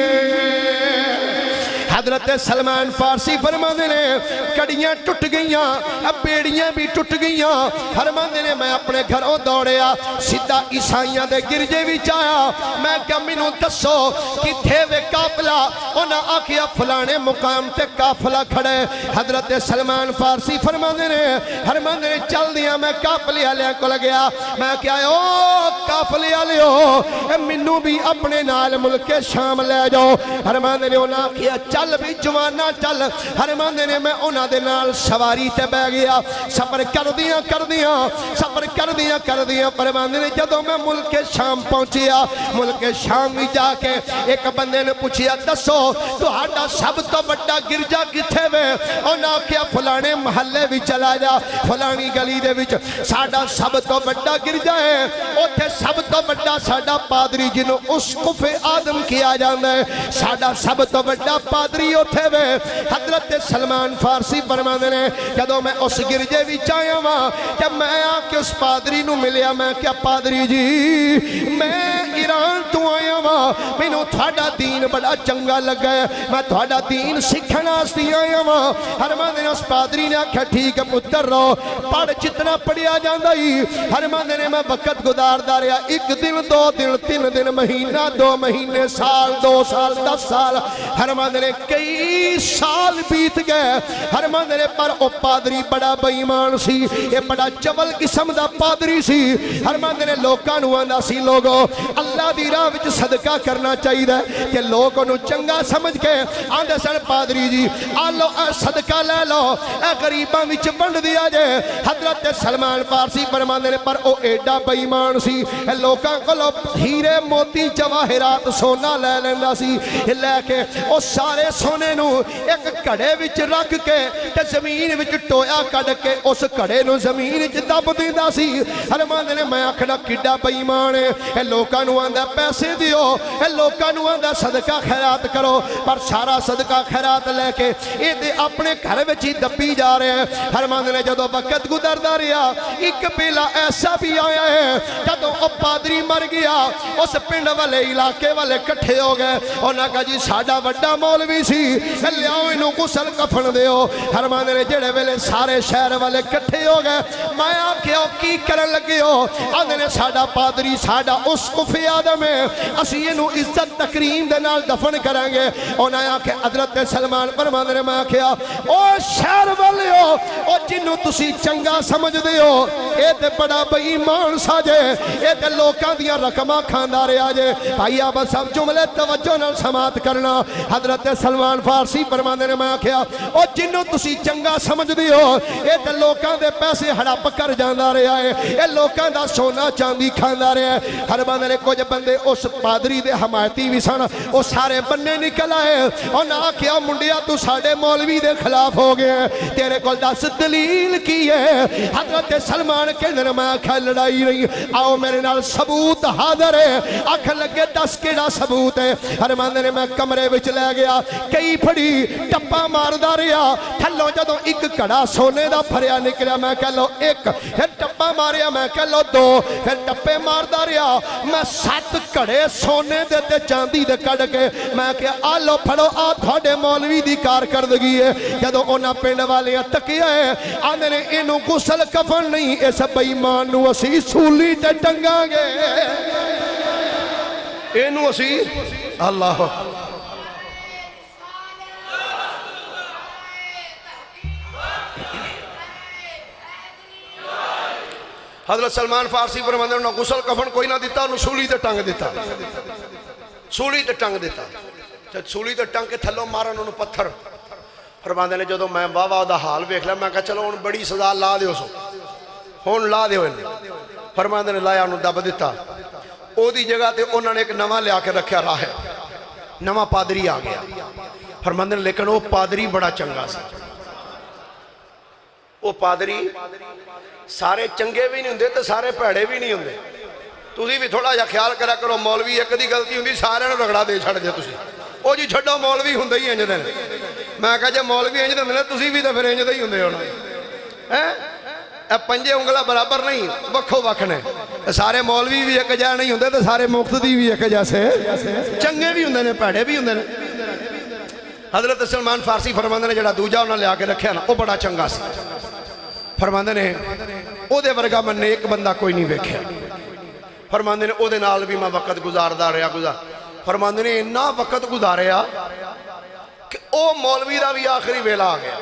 حضرت سلمان فارسی فرماندے نے کڑیاں ٹٹ گئیاں اب بیڑیاں بھی ٹٹ گئیاں فرماندے نے میں اپنے گھروں دوڑیا سیدھا عیسائیاں دے گرجے وچ آیا میں کہا مینوں دسو کتھے وے قافلہ انہاں آکھیا فلانے مقام تے قافلہ کھڑے حضرت سلمان فارسی فرماندے نے چل دیاں میں قافلے والے کول گیا میں کہا او قافلے والےو مینوں بھی اپنے نال ملک شام لے جاؤ فرماندے نے انہاں آکھیا چل بھی جوانا چل فرماندے نے میں انہاں دے نال سواری تے بہ گیا سفر کر دیاں فرماندے نے جدوں میں ملک شام پہنچیا ملک شام وچ جا کے ایک بندے نے پوچھیا دسو تہاڈا سب تو بڑا گرجا کتھے وے انہاں آکھیا فلانے محلے وچ چلا جا فلانی گلی دے وچ ساڈا سب تو بڑا گرجا ہے اوتھے سب تو بڑا ساڈا پادری جنوں اسقف آدم کیا جاندا ہے ساڈا سب تو بڑا پادری اوتھے وے حضرت سلمان فارسی فرماندے نے جدوں میں اس گرجے وچ آیا وا کہ میں آ کے اس پادری نو ملیا میں کیا پادری جی میں ایران تو آیا وا مینوں تہاڈا دین بڑا چنگا لگا ہے میں تہاڈا دین سکھن واسطے آیا وا فرماندے نے اس پادری نے آکھیا ٹھیک ہے پتر رہو پڑھ جتنا پڑھیا جاندا ہی فرماندے نے میں وقت گزاردا رہیا 1 دن 2 دن 3 دن مہینہ 2 مہینے سال 2 سال 10 سال فرماندے نے کئی سال بیت گئے فرماندے نے پر او پادری بڑا بے ایمان سی یہ بڑا چول قسم دا پادری سی فرماندے نے لوکاں نوں آندا سی لوگو اللہ دی راہ وچ صدقہ کرنا چاہیے کہ لوگوں نوں چنگا سمجھ کے آندے سن پادری جی آ لو اے صدقہ لے لو اے غریباں وچ ونڈ دیا جے حضرت سلمان فارسی فرماندے نے پر او ایڈا بے ایمان سی لوکاں کولوں ہیرے موتی جواہرات سونا لے لیندا سی لے کے او سارے سونے نو ایک کڑے وچ رکھ کے تے زمین وچ ٹویا کڈ کے اس کڑے نو زمین وچ دب دیندا سی فرماندے نے میں آکھنا کڈا بے ایمان ہے اے لوکاں نوں آندا پیسے دیو اے لوکاں نوں آندا صدقہ خیرات کرو پر سارا صدقہ خیرات لے کے اے تے اپنے گھر وچ چی دبی جا رہے ہیں فرماندے نے جدو وقت گزردا رہیا ایک بیلا ایسا بھی آیا ہے جدو او پادری مر گیا اس پنڈ والے علاقے والے کٹھے ہو گئے انہاں کہا جی ساڈا وڈا مولوی سی لیاؤ انہوں غسل کفن دیو فرماندے نے جڑے ویلے سارے شہر والے کٹھے ہو گئے میں آکھیا کی کرن لگے ہو آندے نے ساڈا پادری ساڈا اسقف آدم ہے اسی انہوں عزت تکریم دے نال دفن کریں گے انہاں آکھے حضرت سلمان فرماندے نے میں آکھیا او شہر والے ہو او جنوں تسی چنگا سمجھ دے ہو اے تے بڑا بے ایمان ساجے اے تے لوکاں دیاں رقماں کھاندا رہیا جے بھائی آپ سب جملے توجہ نال سماعت کرنا حضرت سلمان فارسی فرماندے نے میں آکھیا او جنوں تسی چنگا سمجھ دے ہو اے تے لوکاں دے پیسے ہڑپ کر جاندا رہیا ہے اے لوکاں دا سونا چاندی کھاندا رہیا ہے فرماندے نے کچھ بندے اس پادری دے حمایتی بھی سن او سارے بننے نکل آئے اور نہ کیا منڈیا تو ساڑے مولوی دے خلاف ہو گئے تیرے کول دس دلیل کی ہے حضرت سلمان کے دن میں آکھا لڑائی نہیں آؤ میرے نال ثبوت حاضر ہے آکھا لگے دس کیڑا ثبوت ہے فرماندے نے میں کمرے وچ لے گیا کئی پھڑی ٹپا ماردا رہیا تھلوں جدوں ایک کڑا سونے دا پھریا نکلیا میں کہہ لو ایک پھر ٹپا ماریا میں کہہ لو دو پھر ٹپے ماردا رہیا میں 7 کڑے سونے دے تے چاندی دے کڑ کے میں کہ آلو پھڑو آ تھوڑے مولوی دی کارکردگی ہے جدو انہاں پنڈ والیاں تکیا ہے آندے نے انہوں غسل کفن نہیں اس بے ایمان نو اسی سولی تے ٹنگاں گے انہوں اسی اللہ حضرت سلمان فارسی فرماندے انہوں غسل کفن کوئی نہ دیتا انہوں سولی تے ٹنگ دیتا سولی تے ٹنگ دیتا سولی تے ٹنگ کے تھلوں مارن انہوں پتھر فرماندے نے جدو میں واہ دا حال بیکھ لیا میں کہا چلو ان بڑی سزا لا دیو سو ہون لا دیو انہوں فرماندے نے لایا انہوں دب دیتا او دی جگہ تے انہوں نے ایک نواں لے آکے رکھیا راہ ہے نواں پادری آ گیا فرماندے نے لیکن وہ پادری بڑا چنگا سا وہ پادری سارے چنگے بھی نہیں ہوندے تے سارے پیڑے بھی نہیں ہوندے تسی بھی تھوڑا جا خیال کرا کرو مولوی ایک دی غلطی ہوندی سارے نوں رگڑا دے چھڑ دے تسی او جی چھڈو مولوی ہوندے ہی انج دے میں کہا جے مولوی انج دے تسی بھی تے پھر انج دے ہی ہوندے ہونا ہیں اے پنجے انگلا برابر نہیں وکھو وکھ نے سارے مولوی بھی ایک جا نہیں ہوندے تے سارے مقتدی بھی ایک جیسے چنگے بھی ہوندے نے پیڑے بھی ہوندے نے حضرت سلمان فارسی فرماندے نے جڑا دوجا انہاں لے کے رکھیا نا او بڑا چنگا سی فرماندے نے او دے ورگا میں نیک بندہ کوئی نہیں ویکھیا فرماندے نے او دے نال بھی میں وقت گزاردا رہیا فرماندے نے اتنا وقت گزاریا کہ او مولوی دا بھی آخری ویلا آ گیا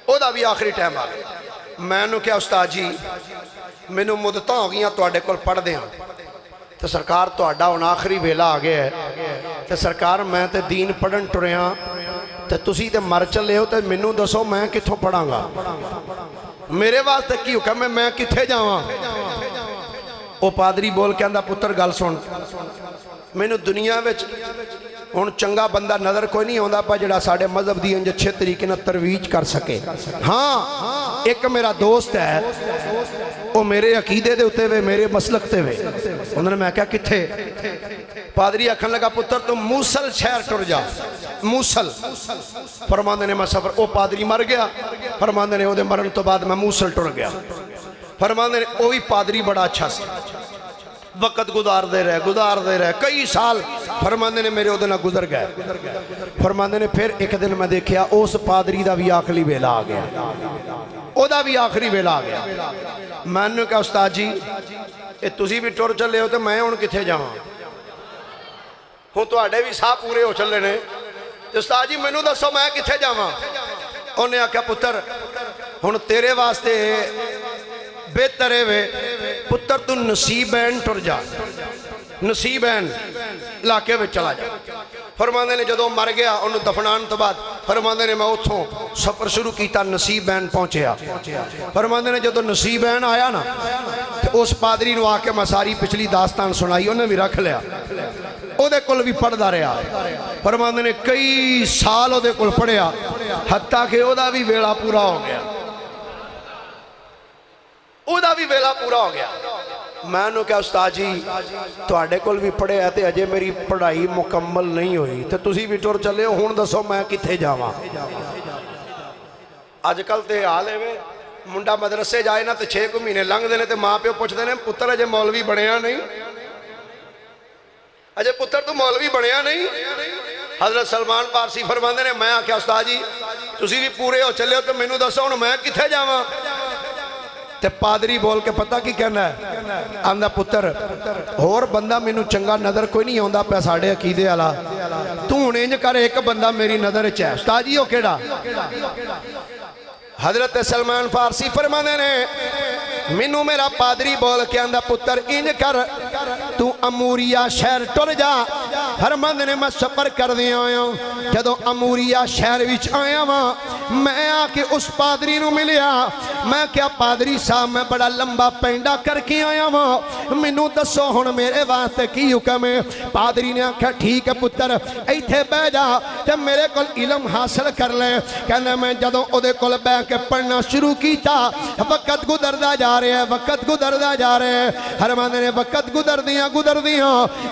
او دا بھی آخری ٹائم آ گیا میں نے کیا استاد جی میں نے مدتاں ہو گیا تواڈے کول پڑھ دیاں تے سرکار تواڈا ہن آخری ویلا آ گیا ہے تے سرکار میں تے دین پڑھن ٹریاں تے تسی تے مر چلے ہو تے مینوں دسو میں کتھوں پڑھاں گا میرے واسطے کی حکم ہے میں کتھے جاواں او پادری بول کے آندا پتر گل سن مینوں دنیا وچ ہن چنگا بندہ نظر کوئی نہیں ہوندا پا جڑا ساڈے مذہب دی انج اچھے طریقے نال ترویج کر سکے ہاں ایک میرا دوست ہے وہ میرے عقیدے دے اتے وے میرے مسلک تے وے انہوں نے میں کہا کتھے پادری آکھن لگا پتر تم موصل شہر ٹر جا موصل فرماندے نے میں سفر او پادری مر گیا فرماندے نے او دے مرن تو بعد میں موصل ٹر گیا فرماندے نے اوہی پادری بڑا اچھا سی وقت گزار دے رہے کئی سال فرماندے نے میرے ادھنا گزر گئے فرماندے نے پھر ایک دن میں دیکھیا اس پادری دا بھی آخری ویلا آ گیا او دا بھی آخری ویلا آ گیا میں نے کہا استاد جی اے تسی بھی ٹر چلے ہو تو میں ہن کتھے جاواں ہوں تواڈے بھی ساہ پورے ہو چلے نے استاد جی مینوں دسو میں کتھے جاواں انہیں آکھیا پتر ہن تیرے واسطے بہتر ہے پتر تو نصیبین ٹر جا نصیبین علاقے میں چلا جا فرماندے نے جدو مر گیا انہوں دفنان تو بعد فرماندے نے میں اتھوں سفر شروع کیتا نصیبین پہنچیا فرماندے نے جدو نصیبین آیا نا تو اس پادری نو آکے میں ساری پچھلی داستان سنائی انہیں بھی رکھ لیا او دے کل بھی پڑھ دا رہا فرماندے نے کئی سال او دے کل پڑھیا حتیٰ کہ او دا بھی ویلا پورا ہو گیا او دا بھی ویلا پورا ہو گیا میں نے کہا استاد جی تواڈے کول بھی پڑھے آتے اجے میری پڑھائی مکمل نہیں ہوئی تو تسی بھی ٹر چلے ہو ہن دسو میں کتھے جاواں اج کل تے حال ہے منڈا مدرسے جائے نا تے 6 مہینے لنگتے ہیں تے ماں پیو پوچھتے ہیں پتر اجے مولوی بنیا نہیں، اجے پتر تو مولوی بنیا نہیں۔ حضرت سلمان پارسی فرماندے نے میں آکھیا استاد جی تسی بھی پورے ہو چلے ہو تو مینوں دسو ہن میں کتھے جاواں؟ تے پادری بول کے پتہ کی کہنا ہے آندا پتر اور بندہ مینوں چنگا نظر کوئی نہیں آندا پیا ساڈے عقیدے والا، تو ہن انج کر ایک بندہ میری نظر وچ ہے۔ استاد جی او کیڑا؟ حضرت سلمان فارسی فرماندے نے مینوں میرا پادری بول کے آندا پتر انج کر تو اموریا شہر ٹر جا۔ فرماندے نے میں سفر کر دیا آیا جدو اموریا شہر وچ آیا ہاں میں آ کے اس پادری نو ملیا، میں کیا پادری صاحب میں بڑا لمبا پینڈا کر کے آیا ہاں مینوں دسو ہن میرے واسطے کی حکم ہے؟ پادری نے آکھیا ٹھیک ہے پتر ایتھے بیٹھ جا تے میرے کول علم حاصل کر لے۔ کہندا میں جدوں او دے کول بیٹھ کے پڑھنا شروع کیتا وقت گزردا جا رہا ہے، وقت گزردا جا رہا ہے۔ فرماندے نے وقت گزردیاں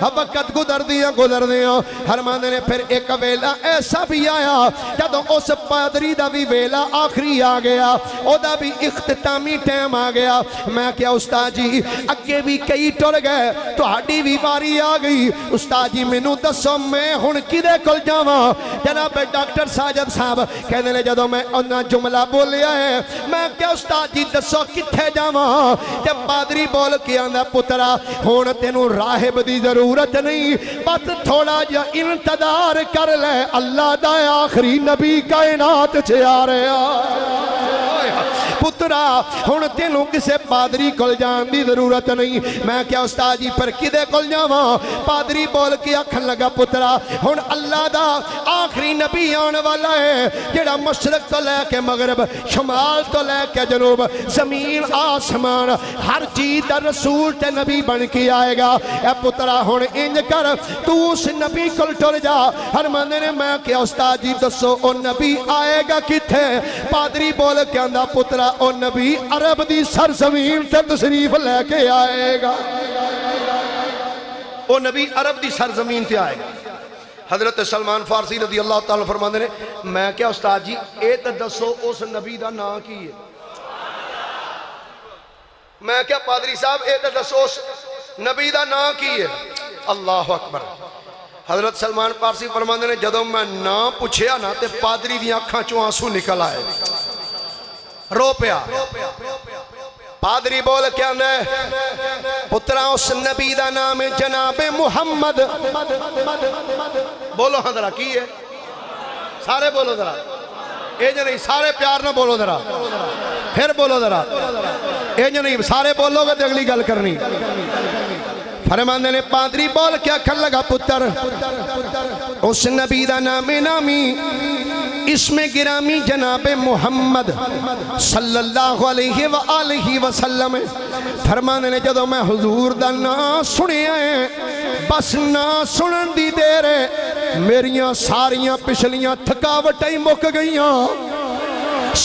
وقت گزردیاں فرماندے نے پھر ایک ویلا ایسا بھی آیا جدوں اس پادری دا بھی ویلا آخری آ گیا، او دا بھی اختتامی ٹائم آ گیا۔ میں کیا استاد جی اگے بھی کئی ٹر گئے تہاڈی بھی باری آ گئی، استاد جی مینوں دسو میں ہن کدے کول جاواں؟ جناب ڈاکٹر ساجد صاحب کہندے نے جدوں میں انہاں جملہ بولیا ہے میں کیا استاد جی دسو کتھے جاواں؟ تے پادری بول کے آندا پترا ہن تینوں راہب دی ضرورت نہیں، بس تھوڑا جا انتظار کر لے اللہ دا آخری نبی کائنات چ آ رہا۔ پترا ہن تینوں کسے پادری کول جان دی ضرورت نہیں۔ میں کیا استاد جی پر کدے کول جاواں؟ پادری بول کے آکھن لگا پترا ہن اللہ دا آخری نبی آن والا ہے جڑا مشرق تو لے کے مغرب شمال تو لے کے جنوب زمین آسمان ہر چیز دا رسول تے نبی بن کے آئے گا۔ اے پترا ہن انج کر تو اس نبی کول ٹر جا۔ فرماندے نے میں کیا استاد جی دسو او نبی آئے گا کتھے؟ پادری بول کے آندا پترا او نبی عرب دی سرزمین تے تشریف لے کے آئے گا، او نبی عرب دی سرزمین تے آئے گا۔ حضرت سلمان فارسی رضی اللہ تعالیٰ فرماندے نے میں کیا استاد جی اے تے دسو اس نبی دا نام کی ہے؟ میں کیا پادری صاحب اے تے دسو اس نبی دا نام کی ہے؟ اللہ اکبر۔ حضرت سلمان فارسی فرماندے نے جدوں میں نام پوچھیا نا تے پادری دی آنکھاں چوں آنسو نکل آئے، رو پیا۔ پادری بول کے آنے پترا اس نبی دا نام جناب محمد۔ بولو ہاں ذرا کی ہے؟ سارے بولو ذرا، اے جو نہیں سارے پیار نہ بولو ذرا، پھر بولو ذرا، اے جو نہیں سارے بولو گے تو اگلی گل کرنی۔ فرماندے نے پادری بول کے آکھن لگا پتر اس نبی دا نام نامی اسم گرامی جناب محمد صلی اللہ علیہ وآلہ وسلم۔ فرماندے نے جدوں میں حضور دا نام سنیا ہے بس نام سنن دی دیر ہے میریاں ساریاں پچھلیاں تھکاوٹیں مک گئیاں،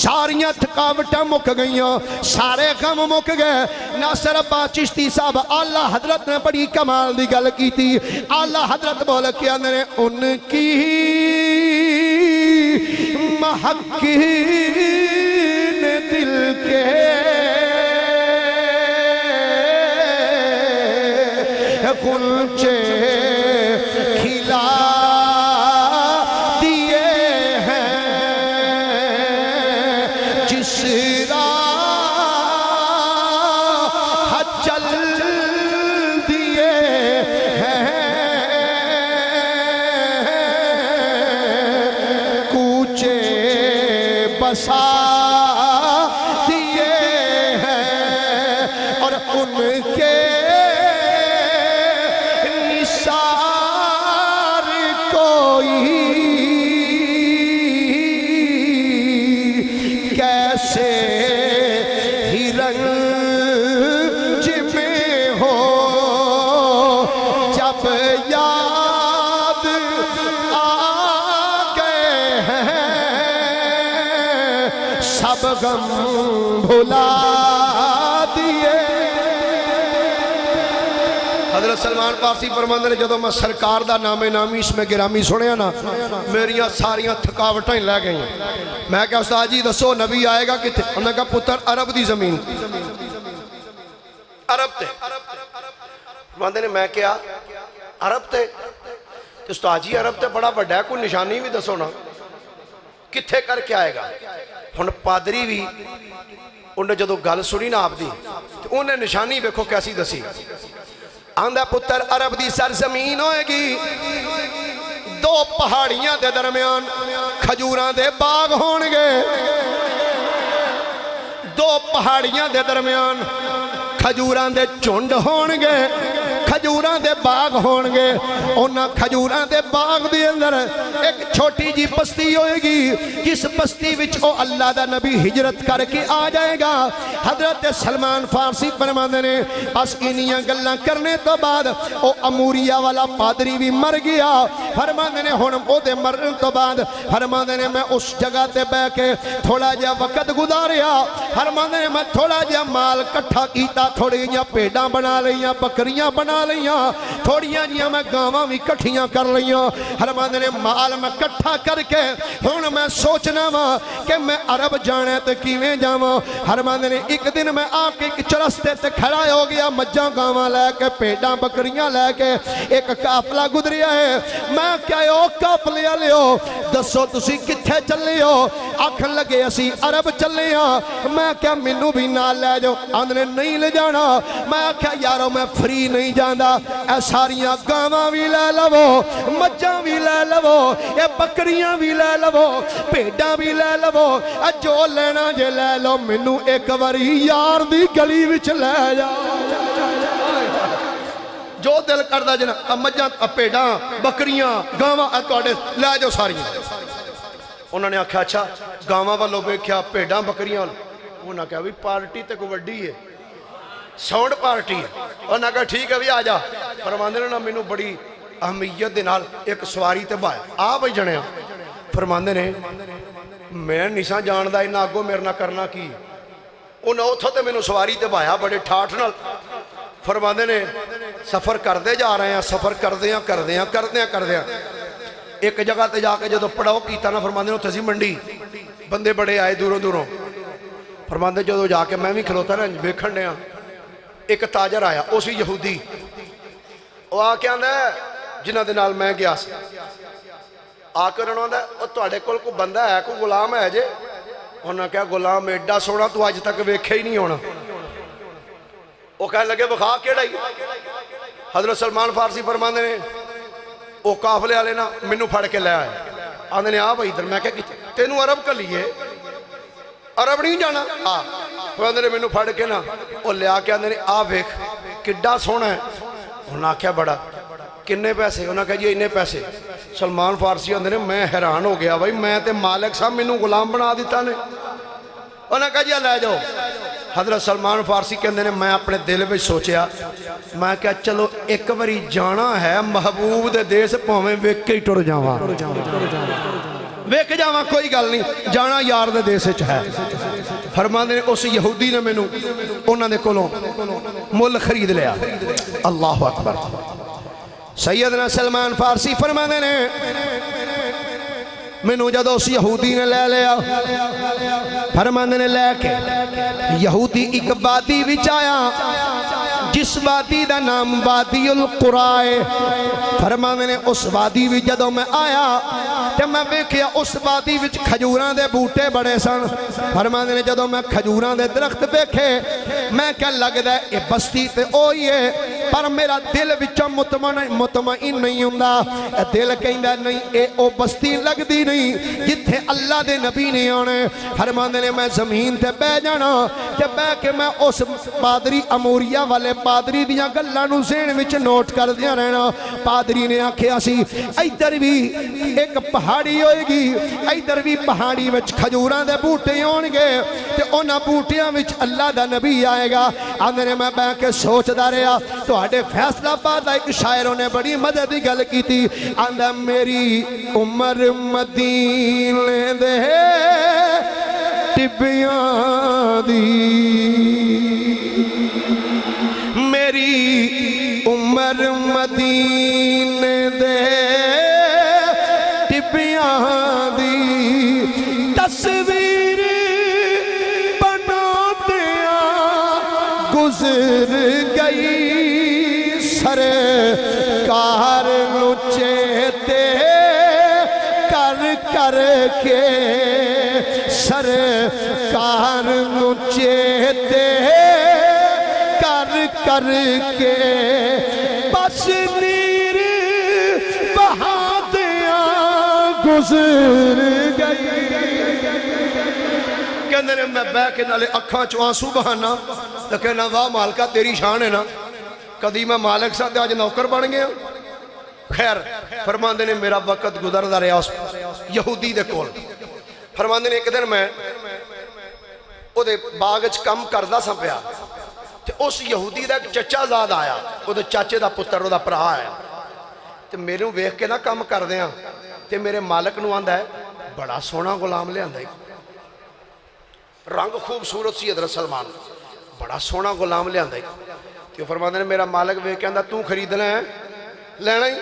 ساریاں تھکاوٹاں مک گئیاں، سارے غم مک گئے۔ ناصر عباس چشتی صاحب اعلیٰ حضرت نے بڑی کمال دی گل کی تھی۔ اعلیٰ حضرت بول کے اندر ان کی محققین دل کے غنچے کھلا دیے ہیں، جس راہ چل دیے ہیں، کوچے بسا دیے ہیں، اور ان کے نثار کوئی کیسے ہی رنج میں ہو جب یاد آ گئے ہیں سب غم بھلا دیے۔ حضرت سلمان فارسی فرماندے نے جدوں میں سرکار دا نام نامی اس میں گرامی سنیا نا میریاں ساریاں تھکاوٹاں ہی لے گئیں میں کہا استاد جی دسو نبی آئے گا کتے انہوں نے کہا پتر عرب دی زمین عرب تے فرماندے نے میں کیا عرب تے استاد جی عرب تے بڑا بڑا ہے کوئی نشانی بھی دسو نا کتھے کر کے آئے گا ہن پادری بھی انہیں جدو گل سنی نا آپ دی تو انہیں نشانی بیکھو کیسی دسی آندھا پتر عرب دی سرزمین ہوئے گی دو پہاڑیاں دے درمیان کھجوراں دے باغ ہونگے دو پہاڑیاں دے درمیان کھجوراں دے چونڈ ہونگے کھجوراں دے باغ ہونگے انہاں کھجوراں دے باغ دے اندر ایک چھوٹی جی بستی ہوئے گی جس بستی وچ او اللہ دا نبی ہجرت کر کے آ جائے گا حضرت سلمان فارسی فرماندے نے بس انیاں گلاں کرنے تو بعد او اموریہ والا پادری بھی مر گیا فرماندے نے ہن او دے مرن تو بعد فرماندے نے میں اس جگہ تے بیٹھ کے تھوڑا جا وقت گزاریا فرماندے نے میں تھوڑا جا مال کٹھا کیتا تھوڑی جا پیڑاں بنا لیاں بکریاں بنا لیاں تھوڑیاں جیاں میں گاواں بھی کٹھیاں کر لیاں فرماندے نے مال میں کٹھا کر کے ہن میں سوچنا وا کہ میں عرب جانا تے کیویں جاواں فرماندے نے ایک دن میں آ کے ایک چرستے تے کھڑا ہو گیا مجھاں گاواں لے کے پیڑاں بکریاں لے کے ایک قافلہ گزریا ہے میں کیا او قافلے والےو دسو تسی کتھے چلے ہو آکھن لگے اسی عرب چلے ہاں میں کیا مینوں بھی نال لے جاؤ آندے نہیں لے جانا میں کیا یارو میں فری نہیں جاندا اے ساریاں گاواں بھی لے لو مجھاں بھی لے لو اے بکریاں بھی لے لو پیڑاں بھی لے لو اے جو لینا جے لے لو مینوں ایک واری یار دی گلی وچ لے جا جو دل کردہ جنا مجھاں پیڑاں بکریاں گاواں تواڈے لے جاؤ ساریاں انہوں نے آکھا اچھا گاواں والوں ویکھیا پیڑاں بکریاں انہوں نے کہا بھی پارٹی تے کوئی وڈی ہے ساؤنڈ پارٹی ہے انہوں نے کہا ٹھیک ہے بھی آ جا فرماندے نے مینوں بڑی اہمیت دے نال ایک سواری تے بایا آ بھائی جنیا فرماندے نے میں نہیں جاندا انہاں اگوں میرے نال کرنا کی انہاں اوتھوں تے مینوں سواری تے بایا بڑے ٹھاٹھ نال فرماندے نے سفر کردے جا رہے ہیں سفر کردیاں ایک جگہ تے جا کے جدو پڑاؤ کیتا نا فرماندے نے اوتھے سی منڈی بندے بڑے آئے دوروں فرماندے جدو جا کے میں بھی کھلوتا نا ویکھن ڈیا ایک تاجر آیا او سی یہودی وہ آ کے آندا ہے جنہاں دے نال میں گیا سی آ کے انہوں نے آندا تواڈے کول کوئی بندہ ہے کوئی غلام ہے جے انہوں نے کہا غلام ایڈا سونا تو اج تک ویکھیا ہی نہیں ہونا وہ کہنے لگے بخا کیڑا ہی حضرت سلمان فارسی فرماندے نے وہ قافلے والے نا مینوں پھڑ کے لے آئے آندے نے آ بھائی ادھر میں کہا تینوں عرب کلیے عرب نہیں جانا فرماندے نے مینوں پھڑ کے نا وہ لیا کے آندے نے آ ویکھ کڈا سونا ہے انہوں نے آکھیا بڑا کنے پیسے انہوں نے کہا جی انے پیسے سلمان فارسی آندے نے میں حیران ہو گیا بھائی میں تے مالک صاحب مینوں غلام بنا دیتا نے انہوں نے کہا جی لے جاؤ حضرت سلمان فارسی کہندے نے میں اپنے دل میں سوچیا میں کہا چلو ایک باری جانا ہے محبوب دے دیس پاویں ویکھ کے ہی ٹر جاواں ویکھ جاواں کوئی گل نہیں جانا یار دے دیس وچ ہے فرماندے نے اس یہودی نے مینوں انہاں دے کولوں مل خرید لیا اللہ اکبر سیدنا سلمان فارسی فرماندے نے مینوں جدوں اس یہودی نے لے لیا فرماندے نے لے کے یہودی ایک وادی وچ آیا جس وادی دا نام وادی القرا ہے فرماندے نے اس وادی وچ جدوں میں آیا تے میں ویکھیا اس وادی وچ کھجوراں دے بوٹے بڑے سن فرماندے نے جدوں میں کھجوراں دے درخت ویکھے میں کہ لگدا ہے اے بستی تے اوہی ہے پر میرا دل وچوں مطمئن نہیں ہوندا دل کہندا نہیں اے او بستی لگدی نہیں جتھے اللہ دے نبی نے آنے فرماندے نے میں زمین تے بیٹھ جانا تے بیٹھ کے میں اس پادری اموریہ والے پادری دیاں گلاں نوں ذہن وچ نوٹ کردیاں رہنا پادری نے آکھیا سی ادھر بھی ایک پہاڑی ہوئے گی ادھر بھی پہاڑی وچ کھجوراں دے بوٹے ہون گے تے انہاں بوٹیاں وچ اللہ دا نبی آئے گا آندے نے میں بیٹھ کے سوچدا رہیا تواڈے فیصلہ آباد دا ایک شاعروں نے بڑی مدد دی گل کیتی آندا میری عمر مدینے دے ٹبیاں دی میری عمر گزر گئی سرکار نو چیتے کر کر کے سرکار نو چیتے کر کر کے بس نیر بہا دیاں گزر گئی کہندے نے میں بہ کے نالے اکھاں چوں آنسو بہانا تے کہنا واہ مالکا تیری شان ہے نا کدی میں مالک سا تے اج نوکر بن گیا خیر فرماندے نے میرا وقت گزردا رہیا اس یہودی دے کول فرماندے نے ایک دن میں او دے باغ وچ کم کردا سا پیا تے اس یہودی دا ایک چچا زاد آیا او دے چاچے دا پتر او دا بھرا آیا تے میرے نوں ویکھ کے نا کم کردیاں تے میرے مالک نوں آندا ہے بڑا سونا غلام لیاندا ہے رنگ خوبصورت سی حضرت سلمان بڑا سونا غلام لیاندا ہے تے فرماندے نے میرا مالک ویکھ کے آندا تو خریدنا ہے لینا ہی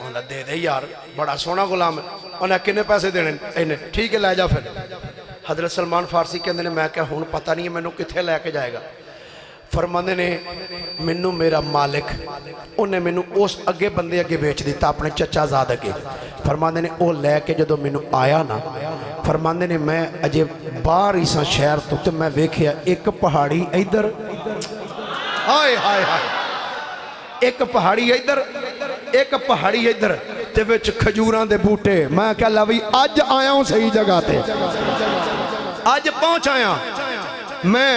انہاں دے دے یار بڑا سونا غلام ہے انہاں کنے پیسے دینے اینے ٹھیک ہے لے جا پھر حضرت سلمان فارسی کہندے نے میں کہا ہن پتہ نہیں ہے مینوں کتھے لے کے جائے گا فرماندے نے مینوں میرا مالک انہیں مینوں اس اگے بندے اگے بیچ دیتا اپنے چچا زاد اگے فرماندے نے او لے کے جدو مینوں آیا نا فرماندے نے میں اجے باہر ہی سا شہر تو تے میں ویکھیا ایک پہاڑی ادھر ہائے ہائے ہائے ایک پہاڑی ادھر ایک پہاڑی ادھر تے وچ کھجوراں دے بوٹے میں کہا لوی اج آیا ہوں صحیح جگہ تے اج پہنچ آیا میں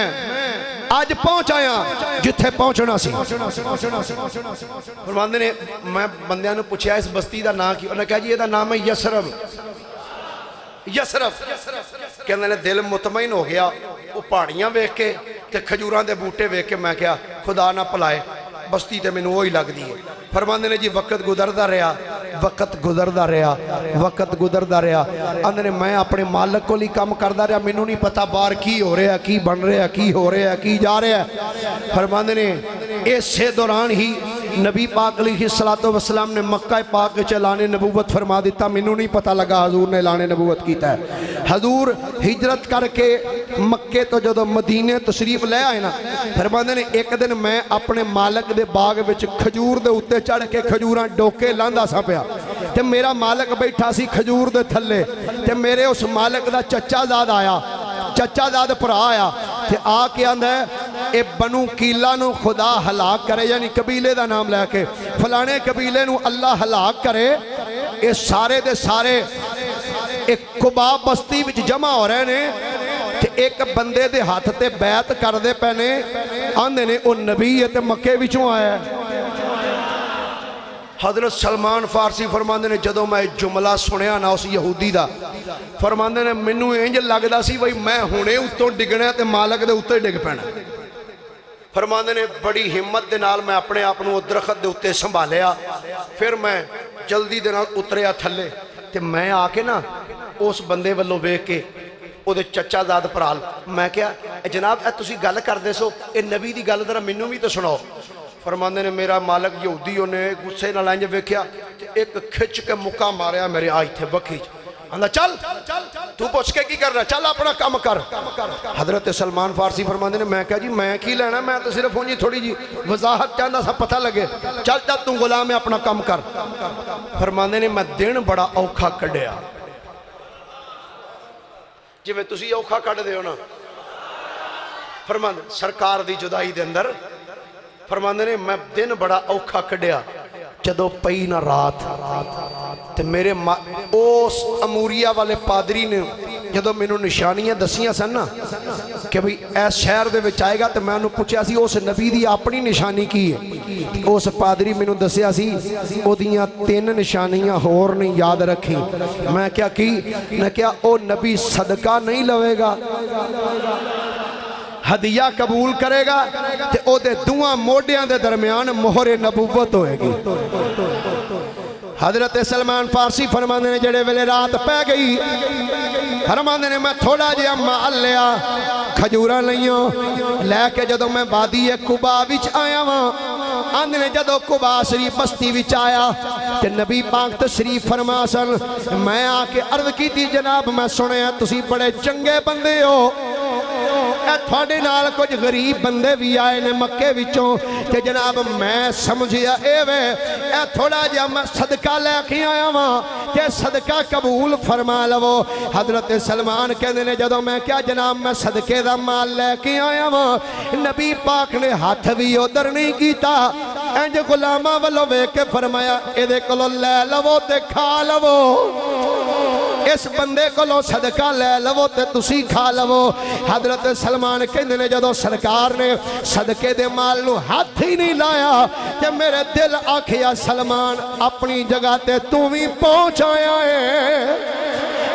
آج پہنچ آیا جتھے پہنچنا سی فرماندے نے میں بندیاں نے پوچھا اس بستی دا نام کی انہوں نے کہا جی یہ دا نام ہے یسرف یسرف کہنے نے دل مطمئن ہو گیا وہ پہاڑیاں ویکھ کے تے کھجوراں دے بوٹے ویکھ کے میں کہا خدا نہ پلائے بستی تے مینوں وہی لگ دی ہے فرماندے نے جی وقت گزردا رہیا وقت گزردا رہیا وقت گزردا رہیا اندر میں اپنے مالک کو لی کام کردا رہیا مینوں نہیں پتا باہر کی ہو رہا کی بن رہا کی ہو رہا کی جا رہا فرماندے نے اسے دوران ہی نبی پاک علیہ السلام نے مکہ پاک وچ اعلان نبوت فرما دیتا مینوں نہیں پتا لگا حضور نے اعلان نبوت کیتا ہے حضور ہجرت کر کے مکے تو جدو مدینے تشریف لے آئے نا فرماندے نے ایک دن میں اپنے مالک دے باغ وچ کھجور دے اُتے چڑھ کے کھجوراں ڈوکے لاندا سا پیا تے میرا مالک بیٹھا سی کھجور دے تھلے تے میرے اس مالک دا چچا زاد آیا چچا زاد بھرا آیا تے آ کے آندا ہے اے بنو کیلا نو خدا ہلاک کرے یعنی قبیلے دا نام لے کے فلانے قبیلے نو اللہ ہلاک کرے اے سارے دے سارے ایک قبا بستی وچ جمع ہو رہے نے تے ایک بندے دے ہاتھ تے بیعت کر دے پینے آندے نے او نبی ہے تے مکے وچوں آیا ہے حضرت سلمان فارسی فرماندے نے جدو میں جملہ سنیا نا اس یہودی دا فرماندے نے منوں انج لگدا سی بھئی میں ہونے اتوں ڈگنا تے مالک دے اتے ڈگ پینا فرماندے نے بڑی ہمت دے نال میں اپنے آپ نو درخت دے اتے سنبھالیا پھر میں جلدی دے نال اتریا تھلے تے میں آ کے نا اس بندے والوں ویکھ کے او دے چچا زاد پرال میں کہا جناب اے تسی گل کردے سو اے نبی دی گل ذرا مینوں بھی تے سناؤ فرماندے نے میرا مالک یہودی نے غصے نال انج ویکھیا تے ایک کھچ کے مکا ماریا میرے آ ایتھے وکھی آندا چل تو پوچھ کے کی کر رہا چل اپنا کام کر حضرت سلمان فارسی فرماندے نے میں کہا جی میں کی لینا میں تو صرف ہوں جی تھوڑی جی وضاحت چاہتا سا پتہ لگے چل چل تو غلام ہے اپنا کام کر فرماندے نے میں دن بڑا اوکھا کڈیا جی میں تسی اوکھا کڈ دے ہو نا فرماندے سرکار دی جدائی دے اندر فرماندے نے میں دن بڑا اوکھا کڈیا جدو پئی نہ رات تے میرے اس اموریہ والے پادری نے جدو میں نشانیاں دسیاں سن نا کہ بھئی ایس شہر دے وچ آئے گا تے میں انہوں پوچھا سی اس نبی دی اپنی نشانی کی ہے اس پادری میں دسیا سی او دیاں 3 نشانیاں ہور نہیں یاد رکھی میں کیا کی میں کیا او نبی صدقہ نہیں لوے گا ہدیہ قبول کرے گا تے او دے دعا موڈیاں دے درمیان مہر نبوت ہوئے گی حضرت سلمان فارسی فرماندے نے جڑے ویلے رات پہ گئی فرماندے نے میں تھوڑا جہا مال لیا کھجوراں لئیوں لے کے جدو میں وادی قبا وچ آیا ہاں آندے نے جدو قبا شریف بستی وچ آیا کہ نبی پاک تشریف فرما سن میں آ کے عرض کی تھی جناب میں سنے ہیں تسی بڑے چنگے بندے ہو اے تھوڑے نال کچھ غریب بندے بھی آئے نے مکے وچوں تے جناب میں سمجھیا اے وے اے تھوڑا جا میں صدقہ لے کے آیا ہاں تے صدقہ قبول فرما لو حضرت سلمان کہندے نے جدوں میں کیا جناب میں صدقے دا مال لے کے آیا ہاں نبی پاک نے ہاتھ بھی ادھر نہیں کیتا انج غلاماں والوں ویکھ کے فرمایا اے دے کولوں لے لو تے کھا لو اس بندے کولوں صدقہ لے لو تے تسی کھا لو حضرت سلمان کہندے نے جدوں سرکار نے صدقے دے مال نو ہاتھ ہی نہیں لایا تے میرے دل آکھیا سلمان اپنی جگہ تے تو بھی پہنچ آیا ہے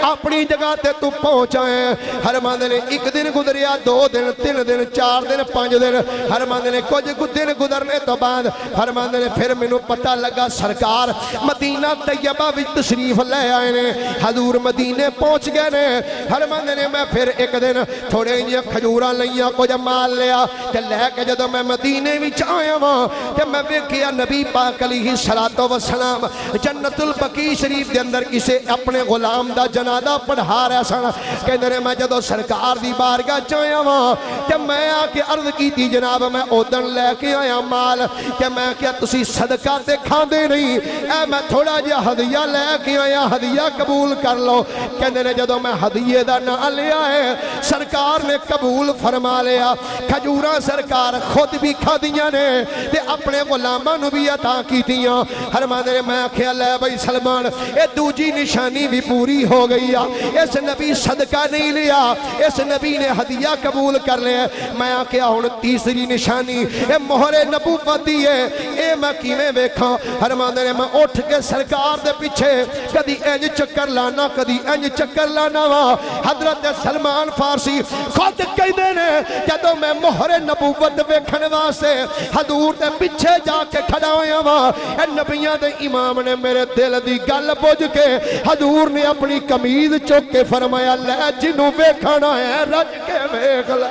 اپنی جگہ تے تو پہنچائے فرماندے نے ایک دن گزریا 2 دن 3 دن 4 دن 5 دن فرماندے نے کچھ دن گزرنے تو بعد فرماندے نے پھر مینوں پتہ لگا سرکار مدینہ طیبہ وچ تشریف لے آئے نے حضور مدینے پہنچ گئے نے فرماندے نے میں پھر ایک دن تھوڑے جیاں کھجوراں لئیاں کچھ مال لیا تے لے کے جدوں میں مدینے وچ آیا ہاں تے میں ویکھیا نبی پاک علیہ الصلوۃ والسلام جنت البقیع شریف دے اندر کسے اپنے غلام دا جنازہ پڑھا رہا سن کہندے نے میں جدوں سرکار دی بارگاہ چ آیا ہاں تے میں آ کے عرض کیتی جناب میں اودن لے کے آیا مال کہ میں کیا تسی صدقہ تے کھاندے نہیں اے میں تھوڑا جہا ہدیہ لے کے آیا ہدیہ قبول کر لو کہندے نے جدوں میں ہدیے دا نام لیا ہے سرکار نے قبول فرما لیا کھجوراں سرکار خود بھی کھادیاں نے تے اپنے غلاماں نو بھی عطا کیتیاں فرماندے نے میں آکھیا لے بھائی سلمان اے دوجی نشانی بھی پوری ہو گئی اس نبی صدقہ نہیں لیا اس نبی نے ہدیہ قبول کر لیا میں آکھیا ہن تیسری نشانی اے مہر نبوت دی ہے اے میں کیویں ویکھاں فرماندے نے میں اٹھ کے سرکار دے پیچھے کدی انج چکر لانا کدی انج چکر لانا وا حضرت سلمان فارسی خود کہندے نے جدوں میں مہر نبوت ویکھن واسطے حضور دے پیچھے جا کے کھڑا ہویا وا اے نبیاں دے امام نے میرے دل دی گل بجھ کے حضور نے اپنی قمیض چک کے فرمایا لے جنوں ویکھنا ہے رج کے ویکھ لے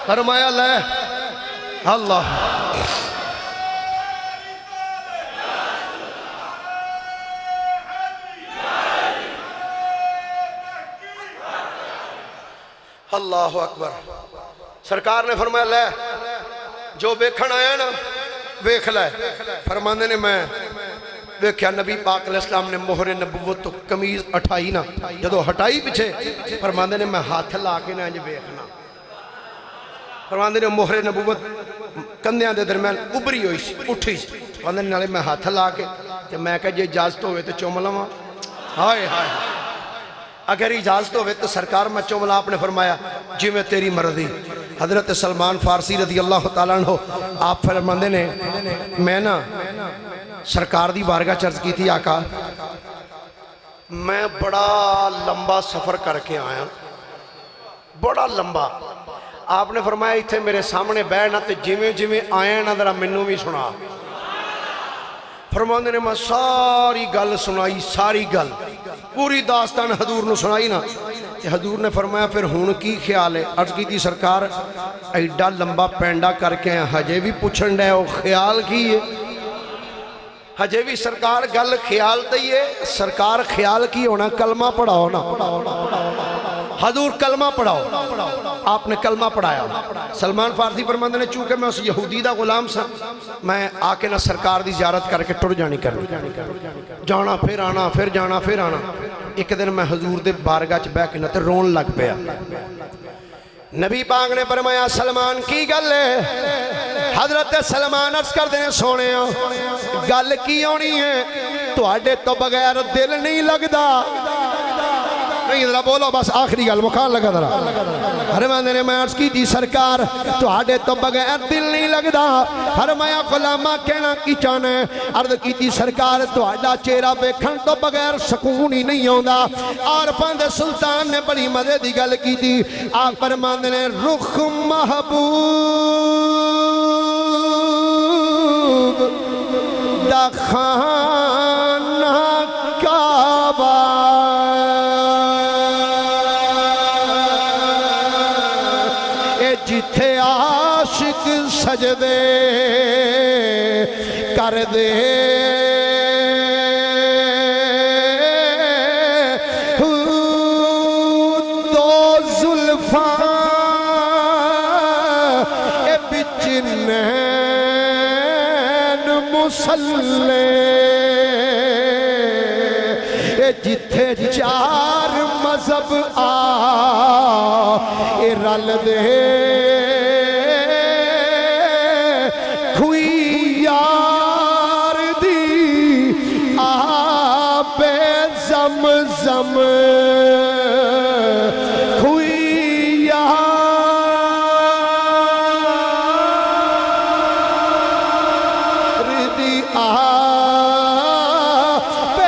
فرمایا لے اللہ اللہ اکبر سرکار نے فرمایا لے جو ویکھن آیا نا ویکھ لے فرماندے نے میں ویکھیا نبی پاک علیہ السلام نے مہر نبوت تو قمیض اٹھائی نا جدو ہٹائی پیچھے فرماندے نے میں ہاتھ لا کے نہ انج ویکھنا فرماندے نے مہر نبوت کندیاں دے درمیان ابری ہوئی سی اٹھی فرماندے نے نالے میں ہاتھ لا کے کہ میں کہ جے اجازت ہوئے تو چوم لواں ہائے ہائے اگر اجازت ہوئے تو سرکار میں چوم لا آپ نے فرمایا جی میں تیری مرضی حضرت سلمان فارسی رضی اللہ تعالیٰ عنہ آپ فرماندے نے میں نا سرکار دی بارگاہ چرچ کی تھی آقا میں بڑا لمبا سفر کر کے آیا بڑا لمبا آپ نے فرمایا ایتھے میرے سامنے بیٹھنا تے جویں جویں آیا نا ذرا مینوں بھی سنا فرماندے نے میں ساری گل سنائی ساری گل پوری داستان حضور نے سنائی نا کہ حضور نے فرمایا پھر ہون کی خیال ہے عرض کی تھی سرکار ایڈا لمبا پینڈا کر کے ہجے بھی پوچھن ڈے وہ خیال کی ہے ہجے بھی سرکار گل خیال دئیے سرکار خیال کی ہونا کلمہ پڑھاؤ نا حضور کلمہ پڑھاؤ آپ نے کلمہ پڑھایا سلمان فارسی فرماندے نے چونکہ میں اس یہودی دا غلام سا میں آکے نہ سرکار دی زیارت کر کے ٹر جانی جانا پھر آنا پھر جانا پھر آنا ایک دن میں حضور دے بارگاہ چ بیٹھ کے نہ تے رون لگ پیا نبی پاک نے فرمایا سلمان کی گل ہے حضرت سلمان عرض کر دینے سونے گل کی ہونی ہے تواڈے تو بغیر دل نہیں لگدا نہیں ذرا بولو بس آخری گل مکان لگا ذرا فرماندے نے میں عرض کی تھی سرکار تواڈے تو بغیر دل نہیں لگدا فرمایا غلامہ کہنا کی چاہنا ہے عرض کی تھی سرکار تواڈا چہرہ ویکھن تو بغیر سکون ہی نہیں ہوندا عارفاں دے سلطان نے بڑی مزے دی گل کی تھی آپ فرماندے نے رخ محبوب دا خانہ کعبہ جتھے عاشق سجدے کر دے دو زلفاں مسلے جتھے چار مذہب اے رل دے کھوئی یار دی آب زمزم کھوئی یار دی آب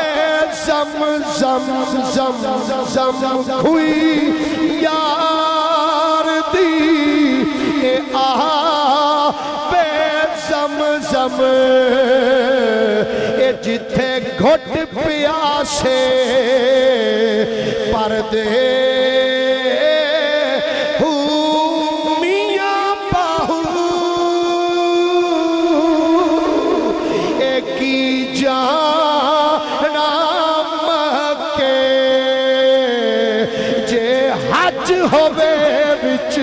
زمزم کھوئی یار دی آب زمزم اے جتھے گھٹ پیاسے پردے میاں باہو اے کی جانا مکے جے حج ہوے وچ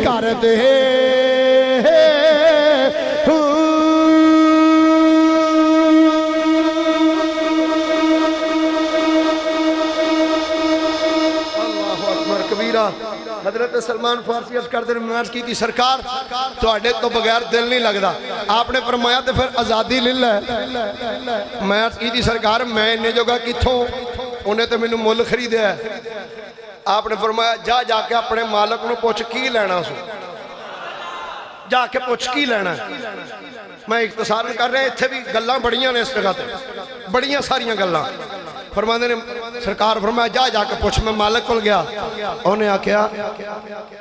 کر دے حضرت سلمان فارسی عرض کردے نماز کی تھی سرکار تو اڈے تو بغیر دل نہیں لگدا آپ نے فرمایا تو پھر آزادی للہ ہے میں عرض کی تھی سرکار میں انہیں جگہ کتھوں انہیں تو میں نے مل خریدے ہے آپ نے فرمایا جا جا کے اپنے مالک نے پوچھ کی لینا سو جا کے پوچھ کی لینا ہے میں اختصار کر رہے ہیں اتھے بھی گلاں بڑیاں نے اس جگہ تے بڑیاں ساریاں گلاں فرماندے نے سرکار فرمایا جا جا کے پوچھ میں مالک کل گیا انہیں آکھیا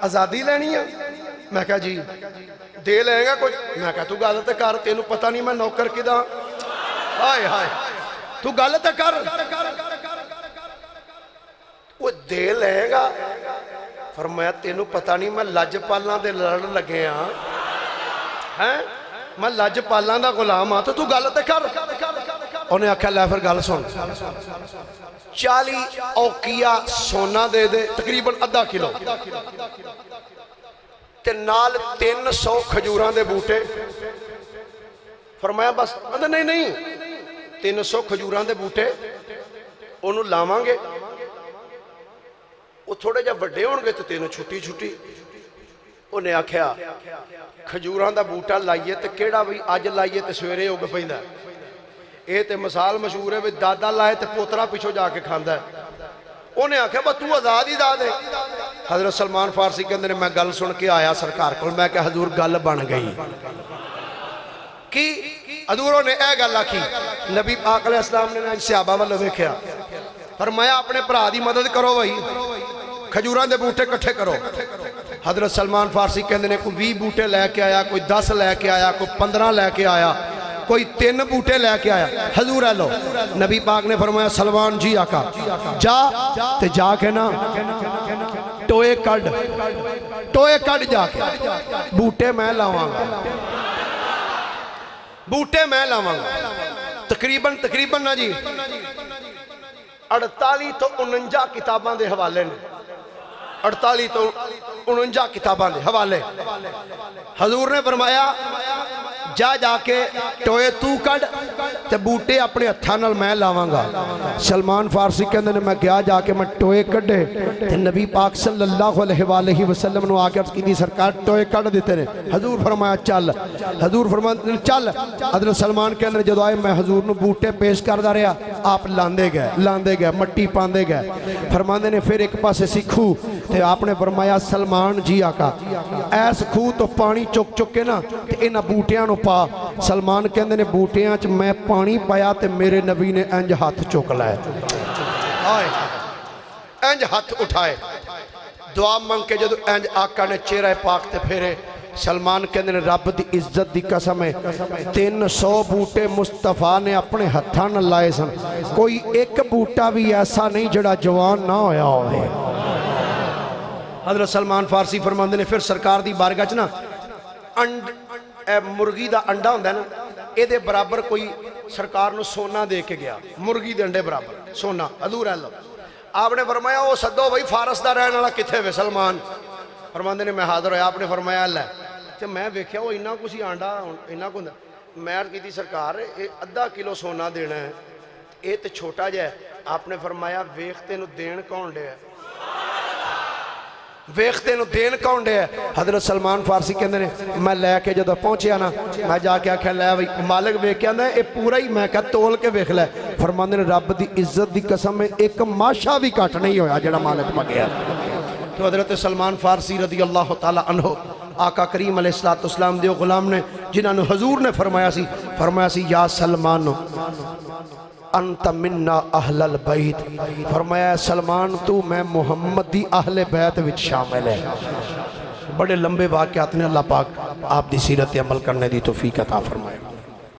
آزادی لینی ہے میں کہا جی دے لیں گا کچھ میں کہا تو غلط کر تینوں پتہ نہیں میں نوکر کدا ہائے ہائے تو غلط کر وہ دے لیں گا فرمایا تینوں پتہ نہیں میں لج پالاں دے لڑ لگے ہیں میں لج پالاں دا غلام ہاں تو غلط کر انہیں آکھا لے پھر گل سن 40 اوقیہ سونا دے دے تقریباً آدھا کلو تے نال 300 کھجوراں دے بوٹے فرمایا بس نہیں نہیں 300 کھجوراں دے بوٹے انہوں لاواں گے وہ تھوڑے جا بڑے ہون گے تو تینوں چھٹی چھٹی انہیں آکھیا کھجوراں دا بوٹا لائیے تے کیڑا بھی آج لائیے تے سویرے ہو گے پہندہ ہے اے تے مثال مشہور ہے دادا لائے تے پوترا پیچھو جا کے کھاندہ ہے انہیں آکھیا با تو آزاد ہی دادے حضرت سلمان فارسی کے اندر میں گل سن کے آیا سرکار کو میں کہ حضور گل بن گئی کی حضوروں نے اے گل آکھی نبی پاک علیہ السلام نے صحابہ والوں دیکھیا فرمایا اپنے پرا دی مدد کرو وہی کھجوراں دے بوٹے کٹھے کرو حضرت سلمان فارسی کے اندر کوئی 20 بوٹے لے کے آیا کوئی 10 لے کے آیا کوئی 15 لے کے آیا کوئی 3 بوٹے لے کے آیا حضور ہے لو نبی پاک نے فرمایا سلمان جی آقا جا تے جا کے نا ٹوئے کڑ جا کے بوٹے میں لاواں گا بوٹے میں لاواں گا تقریباً نا جی 48 تو 49 کتاباں دے حوالے نے 48 تو 49 کتاباں دے حوالے حضور نے فرمایا جا جا کے ٹوئے تو کڑ تے بوٹے اپنے ہتھاں میں لاواں گا سلمان فارسی کے اندر میں گیا جا کے میں ٹوئے کڑے تے نبی پاک صلی اللہ علیہ وسلم نے آ کے عرض کی دی سرکار ٹوئے کڑ دیتے نے حضور فرمایا چل حضور فرمایا چل حضرت سلمان کے اندر جدو آئے میں حضور نے بوٹے پیش کردہ رہا آپ لاندے گئے مٹی پاندے گئے فرماندے نے پھر ایک پاسے سکھو تے آپ نے فرمایا سلمان جی آقا ایس کھو تو پانی چک چک کے نا تے انہا بوٹیاں نو پا سلمان کے اندر نے بوٹیاں چ میں پانی پایا تے میرے نبی نے انج ہاتھ چک لائے انج ہاتھ اٹھائے دعا منگ کے جدو انج آقا نے چہرہ پاک تے پھیرے سلمان کے اندر رب دی عزت دی قسم ہے 300 بوٹے مصطفیٰ نے اپنے ہتھاں نہ لائے سن کوئی ایک بوٹا بھی ایسا نہیں جڑا جوان نہ ہویا ہوئے حضرت سلمان فارسی فرماندے نے پھر سرکار دی بارگاہ چ نا مرغی دا انڈا ہوندہ ہے نا اے دے برابر کوئی سرکار نو سونا دے کے گیا مرغی دے انڈے برابر سونا حضور اللہ آپ نے فرمایا وہ صدو بھائی فارس دا رہنے والا کتھے وے سلمان فرماندے نے میں حاضر ہویا آپ نے فرمایا اللہ تو میں ویکھیا وہ انہاں کسی آنڈا انہاں کو میں عرض کی تھی سرکار یہ ادھا کلو سونا دینا ہے یہ تو چھوٹا جا ہے آپ نے فرمایا ویختے نو دین کون دے ہے ویختے نو دین کون دے ہے حضرت سلمان فارسی کہندے نے میں لے کے جدو پہنچیا نا میں جا کے آکھیا لے بھائی مالک ویکھ کے آندا اے پورا ہی میں کہا تول کے ویکھ لے فرماندے نے رب دی عزت دی قسم میں ایک ماشا بھی کٹ نہیں ہویا جڑا مالک منگیا تو حضرت سلمان فارسی رضی اللہ تعالی عنہ آقا کریم علیہ السلام دیو غلام نے جنہاں نے حضور نے فرمایا سی یا سلمان انت مننا اہل البیت فرمایا سلمان تو میں محمد دی اہل بیت وچ شامل ہے بڑے لمبے واقعات نے اللہ پاک آپ دی سیرت عمل کرنے دی توفیق عطا فرمائے